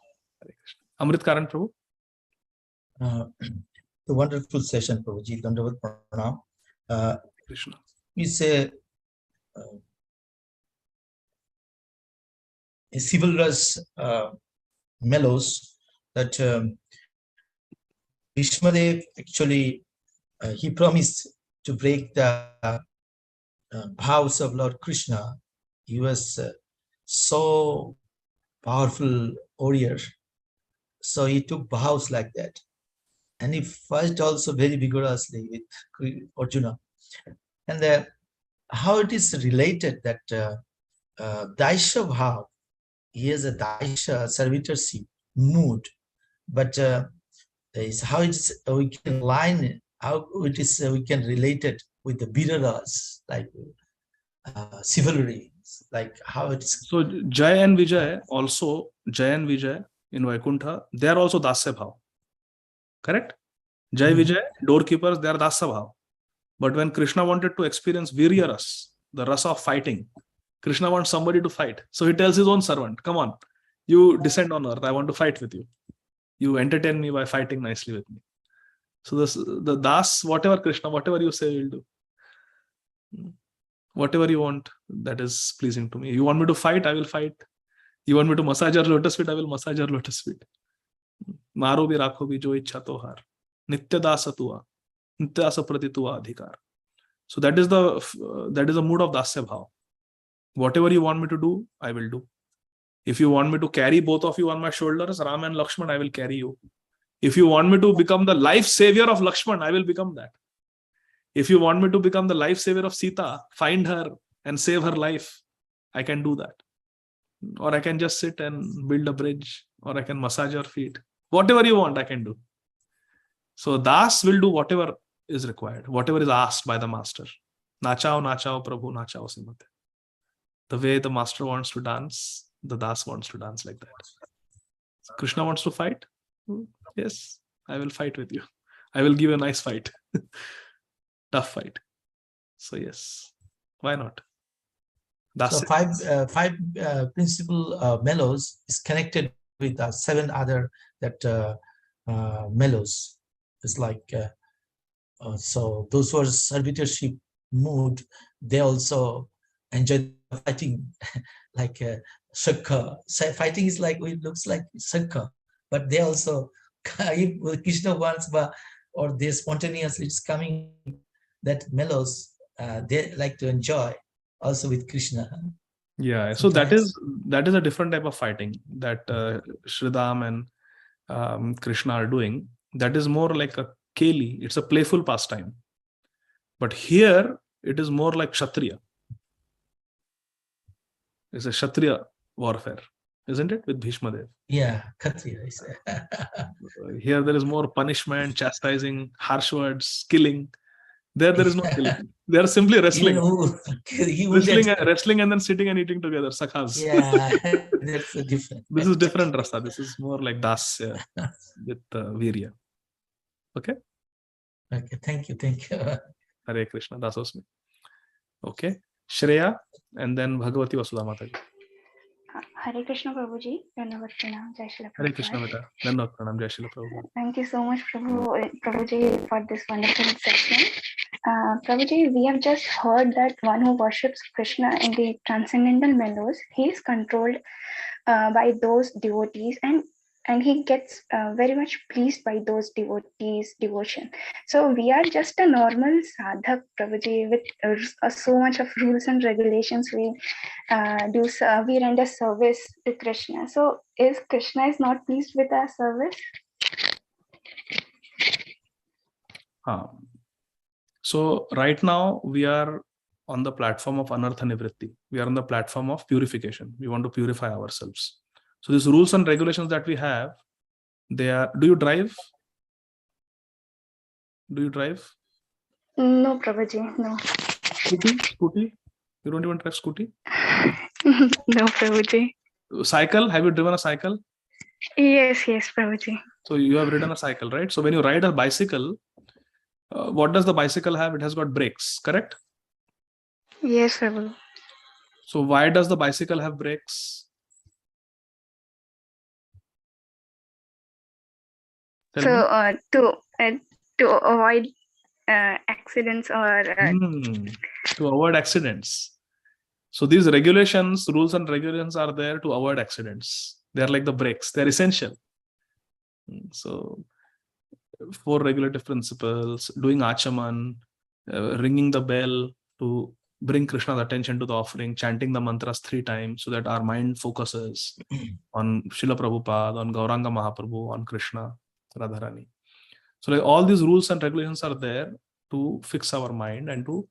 Hare Krishna. Amrit Karan Prabhu. The wonderful session, Prabhuji. Dandavat Pranam. Krishna. We say a civil ras mellows that Vishvadhav actually he promised to break the vows of Lord Krishna. He was so powerful warrior, so he took vows like that, and he fought also very vigorously with Arjuna. And how it is related that Daisha Bhav, he has a Daisha servitorship mood, but is how it's we can line how it is we can relate it with the Biraras, like chivalry, like how it's. So Jay and Vijay also, Jay and Vijay in Vaikuntha, they are also Dasya Bhav. Correct? Jay Vijay, doorkeepers, they are Dasya Bhav. But when Krishna wanted to experience Virya Ras, the Ras of fighting, Krishna wants somebody to fight. So he tells his own servant, come on, you descend on earth, I want to fight with you. You entertain me by fighting nicely with me. So the Das, whatever Krishna, whatever you say, we'll do. Whatever you want, that is pleasing to me. You want me to fight, I will fight. You want me to massage your lotus feet, I will massage your lotus feet. Maro bhi rakho bhi jo ichha tohar. Nitya dasa tua. Nitya dasa prati tua adhikar. So that is the mood of Dasya Bhav. Whatever you want me to do, I will do. If you want me to carry both of you on my shoulders, Ram and Lakshman, I will carry you. If you want me to become the life savior of Lakshman, I will become that. If you want me to become the life savior of Sita, find her and save her life, I can do that. Or I can just sit and build a bridge, or I can massage your feet. Whatever you want, I can do. So Das will do whatever is required. Whatever is asked by the master. Nachao, nachao, Prabhu, nachao, Simate. The way the master wants to dance, the Das wants to dance like that. Krishna wants to fight? Yes, I will fight with you. I will give a nice fight. Tough fight. So yes, why not? That's so five principal mellows is connected with 7 other mellows. It's like so those who are servitorship mood, they also enjoy fighting like Shakha. So fighting is like, it looks like Shakha, but they also, if Krishna wants, or they spontaneously it's coming, that mellows, they like to enjoy also with Krishna. Yeah, so that is a different type of fighting that Shridham and Krishna are doing. That is more like a keli. It's a playful pastime. But here it is more like Kshatriya. It's a Kshatriya warfare, isn't it? With Bhishmadev. Yeah, Kshatriya. Here there is more punishment, chastising, harsh words, killing. There is no killing. They are simply wrestling. Wrestling and then sitting and eating together. Sakhas. Yeah, that's a different. This is different rasa. This is more like dasya with virya. Okay? Okay, thank you. Hare Krishna, Dasosmi. Okay. Shreya and then Bhagavati Vasudha Mataji. Hare Krishna Prabhuji, Dhanavad Pranam, Jai Shri Hare Krishna Beta, Dhanavad Pranam, Jai Shri Prabhuji. Thank you so much Prabhuji for this wonderful session. Prabhuji, we have just heard that one who worships Krishna in the transcendental mellows, he is controlled by those devotees and he gets very much pleased by those devotees' devotion. So we are just a normal sadhak, Prabhuji, with so much of rules and regulations. We render service to Krishna. So is Krishna is not pleased with our service? So right now we are on the platform of anartha nivritti. We are on the platform of purification. We want to purify ourselves. So these rules and regulations that we have, they are. Do you drive? Do you drive? No, Prabhuji, no. Scooty? You don't even drive scooty? No, Prabhuji. Cycle? Have you driven a cycle? Yes, Prabhuji. So you have ridden a cycle, right? So when you ride a bicycle, what does the bicycle have? It has got brakes, correct? Yes, Prabhu. So why does the bicycle have brakes? So to avoid accidents or to avoid accidents. So these regulations, rules and regulations are there to avoid accidents. They are like the brakes. They are essential. So 4 regulative principles, doing achaman, ringing the bell to bring Krishna's attention to the offering, chanting the mantras 3 times so that our mind focuses on Srila Prabhupada, on Gauranga Mahaprabhu, on Krishna, Radharani. So like all these rules and regulations are there to fix our mind and to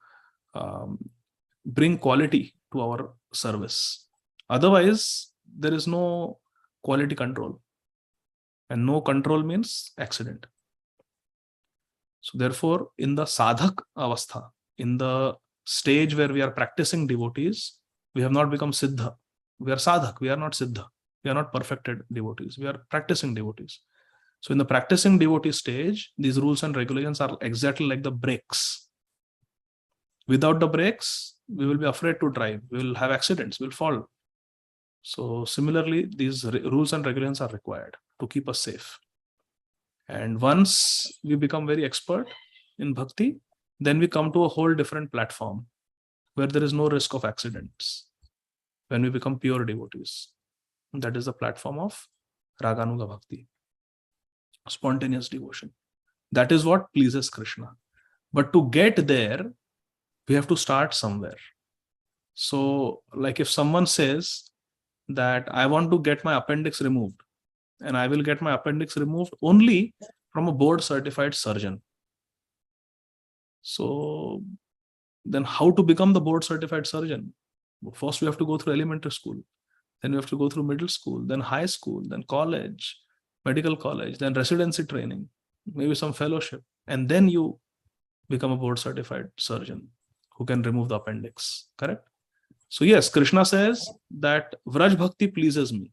bring quality to our service. Otherwise, there is no quality control. And no control means accident. So therefore, in the sadhak avastha, in the stage where we are practicing devotees, we have not become siddha. We are sadhak, we are not siddha. We are not perfected devotees. We are practicing devotees. So in the practicing devotee stage, these rules and regulations are exactly like the brakes. Without the brakes, we will be afraid to drive. We will have accidents, we will fall. So similarly, these rules and regulations are required to keep us safe. And once we become very expert in bhakti, then we come to a whole different platform where there is no risk of accidents. When we become pure devotees, that is the platform of Raganuga Bhakti, spontaneous devotion. That is what pleases Krishna. But to get there, we have to start somewhere. So like if someone says that I want to get my appendix removed, and I will get my appendix removed only from a board certified surgeon. So then how to become the board certified surgeon? First we have to go through elementary school, then we have to go through middle school, then high school, then college, medical college, then residency training, maybe some fellowship, and then you become a board certified surgeon who can remove the appendix. Correct? So yes, Krishna says that Vraj Bhakti pleases me.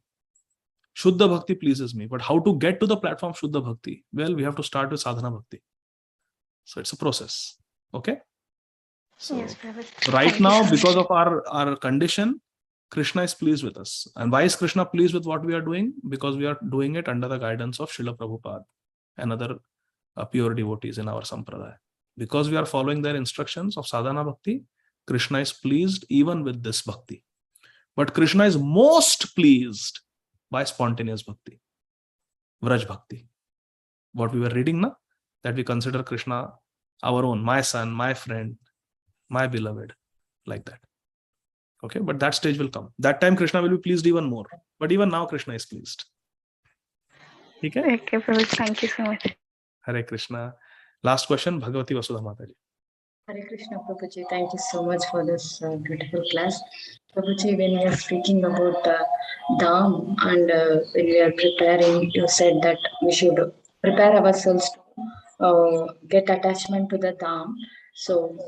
Shuddha Bhakti pleases me. But how to get to the platform Shuddha Bhakti? Well, we have to start with Sadhana Bhakti. So it's a process. Okay? So Yes, Prabhuji. right Thank you now, so because much. of our condition, Krishna is pleased with us. And why is Krishna pleased with what we are doing? Because we are doing it under the guidance of Srila Prabhupada and other pure devotees in our Sampradaya. Because we are following their instructions of Sadhana Bhakti, Krishna is pleased even with this Bhakti. But Krishna is most pleased by spontaneous Bhakti, Vraj Bhakti. What we were reading now, that we consider Krishna our own, my son, my friend, my beloved, like that. Okay, but that stage will come. That time Krishna will be pleased even more. But even now Krishna is pleased. Okay? Okay, Prabhuji. Thank you so much. Hare Krishna. Last question, Bhagavati Vasudha Mataji. Hare Krishna, Prabhuji. Thank you so much for this beautiful class. Prabhuji, when you are speaking about Dham and when we are preparing, you said that we should prepare ourselves to get attachment to the Dham. So,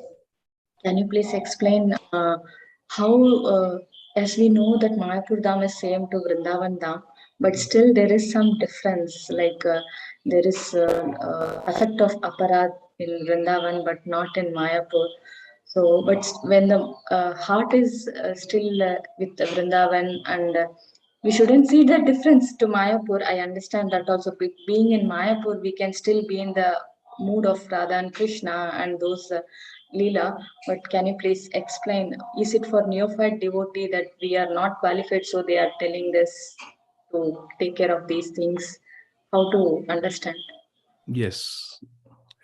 can you please explain how, as we know that Mayapur Dham is same to Vrindavan Dham, but still there is some difference, like there is effect of aparad in Vrindavan, but not in Mayapur. So, but when the heart is still with Vrindavan and we shouldn't see the difference to Mayapur. I understand that also being in Mayapur, we can still be in the mood of Radha and Krishna and those Leela. But can you please explain, is it for neophyte devotee that we are not qualified, so they are telling this to take care of these things? How to understand? Yes,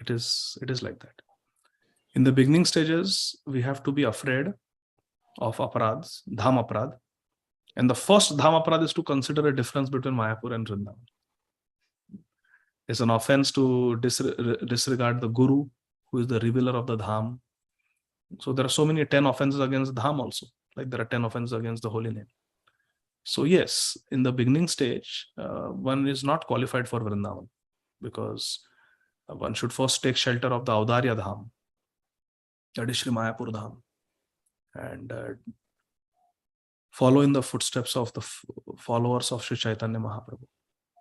it is like that. In the beginning stages, we have to be afraid of aparads, dham aparad. And the first dham aparad is to consider a difference between Mayapur and Vrindavan. It's an offense to disregard the Guru, who is the revealer of the dham. So there are so many 10 offenses against dham also, like there are 10 offenses against the holy name. So yes, in the beginning stage, one is not qualified for Vrindavan because one should first take shelter of the Audarya dham, that is Shri Mayapur dham, and follow in the footsteps of the followers of Sri Chaitanya Mahaprabhu,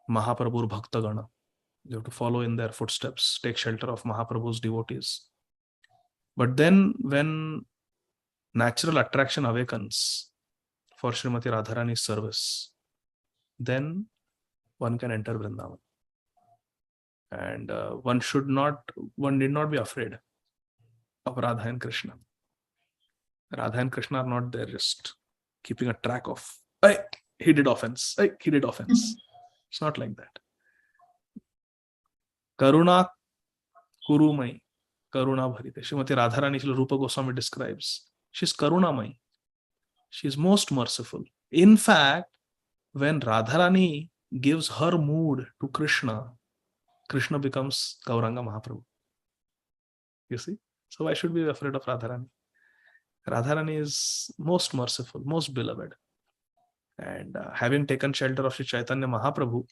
Mahaprabhu Bhaktagana. You have to follow in their footsteps, take shelter of Mahaprabhu's devotees. But then when natural attraction awakens for Srimati Radharani's service, then one can enter Vrindavan. And one need not be afraid of Radha and Krishna. Radha and Krishna are not there just keeping a track of, hey, he did offense, hey, he did offense. It's not like that. Karuna Kurumai, Karuna Bharite. Srimati Radharani, Rupa Goswami describes, she's Karunamai. She's most merciful. In fact, when Radharani gives her mood to Krishna, Krishna becomes Gauranga Mahaprabhu. You see? So why should we be afraid of Radharani? Radharani is most merciful, most beloved. And having taken shelter of Sri Chaitanya Mahaprabhu,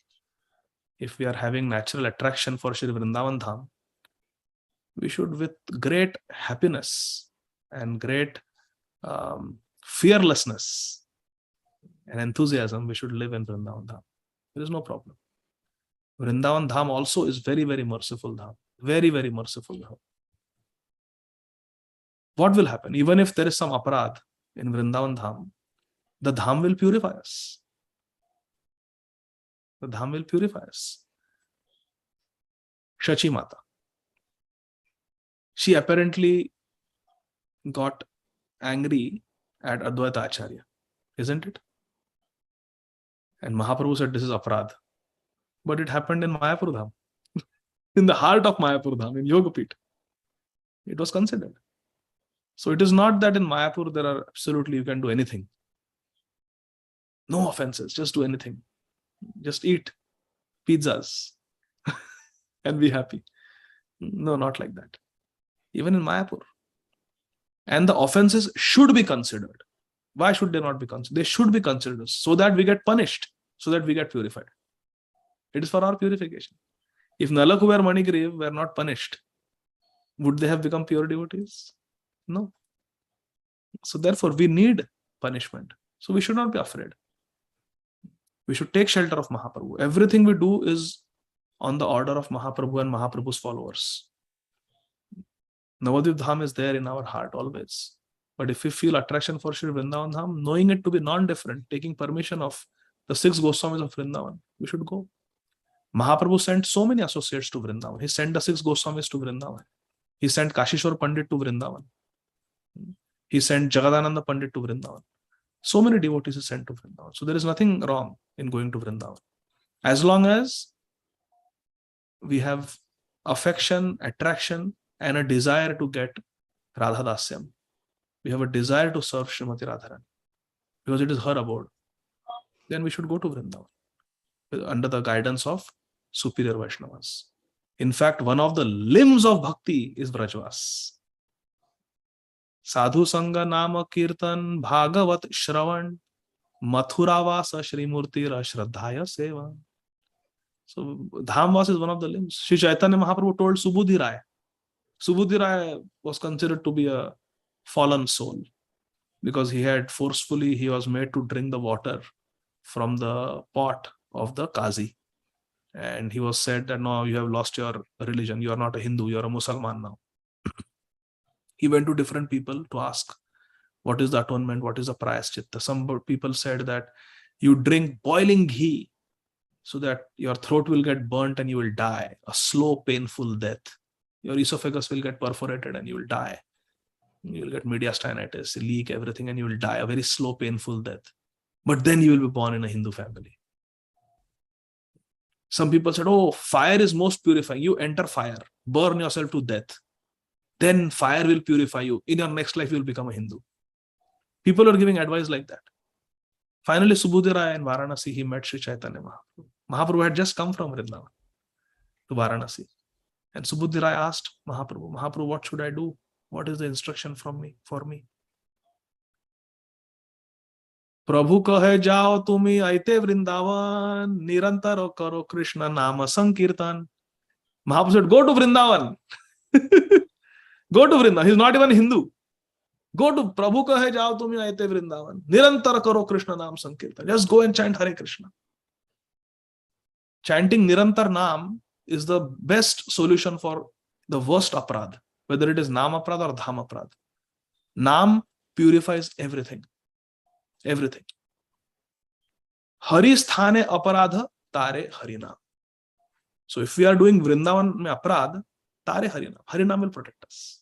if we are having natural attraction for Sri Vrindavan Dham, we should with great happiness and great fearlessness and enthusiasm, we should live in Vrindavan Dham. There is no problem. Vrindavan Dham also is very, very merciful Dham. Very, very merciful Dham. What will happen? Even if there is some aparad in Vrindavan Dham, the Dham will purify us. The Dham will purify us. Shachi Mata. She apparently got angry at Advaita Acharya, isn't it? And Mahaprabhu said, this is aparad. But it happened in Mayapur Dham. In the heart of Mayapur Dham, in Yogapith. It was considered. So it is not that in Mayapur there are absolutely, you can do anything. No offenses, just do anything. Just eat pizzas and be happy. No, not like that. Even in Mayapur. And the offenses should be considered. Why should they not be considered? They should be considered so that we get punished, so that we get purified. It is for our purification. If Nalak were Manigriv were not punished, Would they have become pure devotees? No. So therefore, we need punishment. So we should not be afraid. We should take shelter of Mahaprabhu. Everything we do is on the order of Mahaprabhu and Mahaprabhu's followers. Navadvip Dham is there in our heart always. But if we feel attraction for Sri Vrindavan Dham, knowing it to be non-different, taking permission of the 6 Goswamis of Vrindavan, we should go. Mahaprabhu sent so many associates to Vrindavan. He sent the 6 Goswamis to Vrindavan. He sent Kashishwar Pandit to Vrindavan. He sent Jagadananda Pandit to Vrindavan. So many devotees he sent to Vrindavan. So there is nothing wrong in going to Vrindavan. As long as we have affection, attraction, and a desire to get Radha Dasyam. We have a desire to serve Srimati Radharani because it is her abode. Then we should go to Vrindavan under the guidance of superior Vaishnavas. In fact, one of the limbs of bhakti is Vrajvas. Sadhu Sangha Nama Kirtan Bhagavat Shravan Mathuravasa Shrimurtira Shraddhaya Seva. So Dhamvas is one of the limbs. Shri Chaitanya Mahaprabhu told Subudhi Rai. Subudhi Rai was considered to be a fallen soul because he was made to drink the water from the pot of the Qazi. And he was said that no, you have lost your religion. You are not a Hindu, you are a Musalman now. He went to different people to ask, what is the atonement? What is the prayaschitta? Some people said that you drink boiling ghee so that your throat will get burnt and you will die. A slow, painful death. Your esophagus will get perforated and you will die. You will get mediastinitis, leak, everything, and you will die. A very slow, painful death. But then you will be born in a Hindu family. Some people said, oh, fire is most purifying. You enter fire, burn yourself to death. Then fire will purify you. In your next life, you will become a Hindu. People are giving advice like that. Finally, Subudhi Rai in Varanasi, he met Sri Chaitanya Mahaprabhu. Mahaprabhu had just come from Vrindavan to Varanasi. And Subudhi Rai asked Mahaprabhu, Mahaprabhu, what should I do? What is the instruction for me? Prabhu kahe jao tumi aite Vrindavan, nirantar karo Krishna nama sankirtan. Mahaprabhu said, go to Vrindavan. Go to Vrindavan. He's not even Hindu. Go to Prabhu kahe jao tumi aite Vrindavan, nirantar karo Krishna nama sankirtan. Just go and chant Hare Krishna. Chanting Nirantar Nam is the best solution for the worst aparadh, whether it is Nam aparadh or Dham aparadh. Nam purifies everything. Everything. Hari sthane aparadha tare harinam. So if we are doing Vrindavan mein aparadh, tare harinam. Harinam will protect us.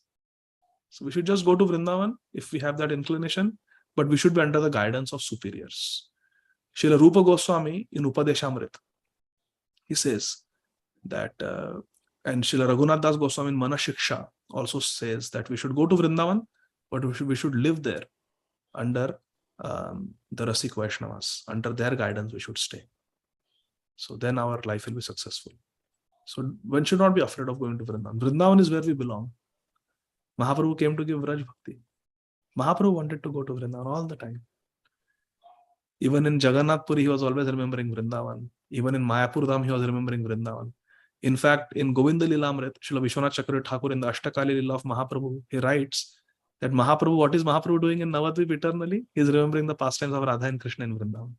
So we should just go to Vrindavan if we have that inclination, but we should be under the guidance of superiors. Srila Rupa Goswami in Upadeshamrit, he says that, and Srila Raghunath Das Goswami in Manashiksha also says that we should go to Vrindavan, but we should live there under the Rasik Vaishnavas. Under their guidance we should stay. So then our life will be successful. So one should not be afraid of going to Vrindavan. Vrindavan is where we belong. Mahaprabhu came to give Vraj Bhakti. Mahaprabhu wanted to go to Vrindavan all the time. Even in Jagannath Puri, he was always remembering Vrindavan. Even in Mayapur Dham, he was remembering Vrindavan. In fact, in Govinda Lilamrit, Srila Vishwanath Chakravarti Thakur in the Ashtakali Lila of Mahaprabhu, he writes that Mahaprabhu, what is Mahaprabhu doing in Navadvip eternally? He is remembering the pastimes of Radha and Krishna in Vrindavan.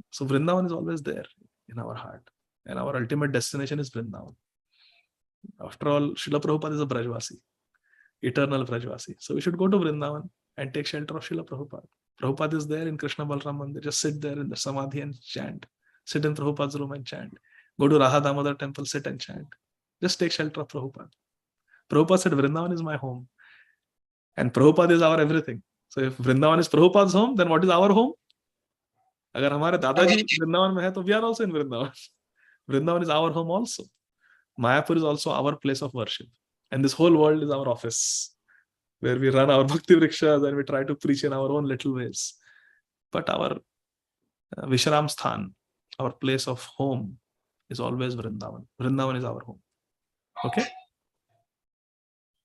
So Vrindavan is always there in our heart. And our ultimate destination is Vrindavan. After all, Srila Prabhupada is a Brajvasi, eternal Brajvasi. So we should go to Vrindavan and take shelter of Srila Prabhupada. Prabhupada is there in Krishna Balram Mandir. Just sit there in the Samadhi and chant. Sit in Prabhupada's room and chant. Go to Radha Damodar temple, sit and chant. Just take shelter of Prabhupada. Prabhupada said, Vrindavan is my home. And Prabhupada is our everything. So if Vrindavan is Prabhupada's home, then what is our home? Agar hamare Dadaji Vrindavan mein hai, to we are also in Vrindavan. Vrindavan is our home also. Mayapur is also our place of worship. And this whole world is our office, where we run our bhakti vrikshas and we try to preach in our own little ways. But our Vishram Sthan, our place of home, is always Vrindavan. Vrindavan is our home. Okay?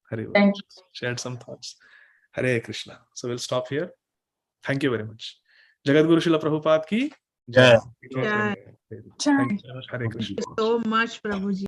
Hari Thank you. Shared some thoughts. Hare Krishna. So we'll stop here. Thank you very much. Jagadguru Srila Prabhupada ki Jai. Jai. Thank you very much. Hare Krishna. So much, Prabhuji.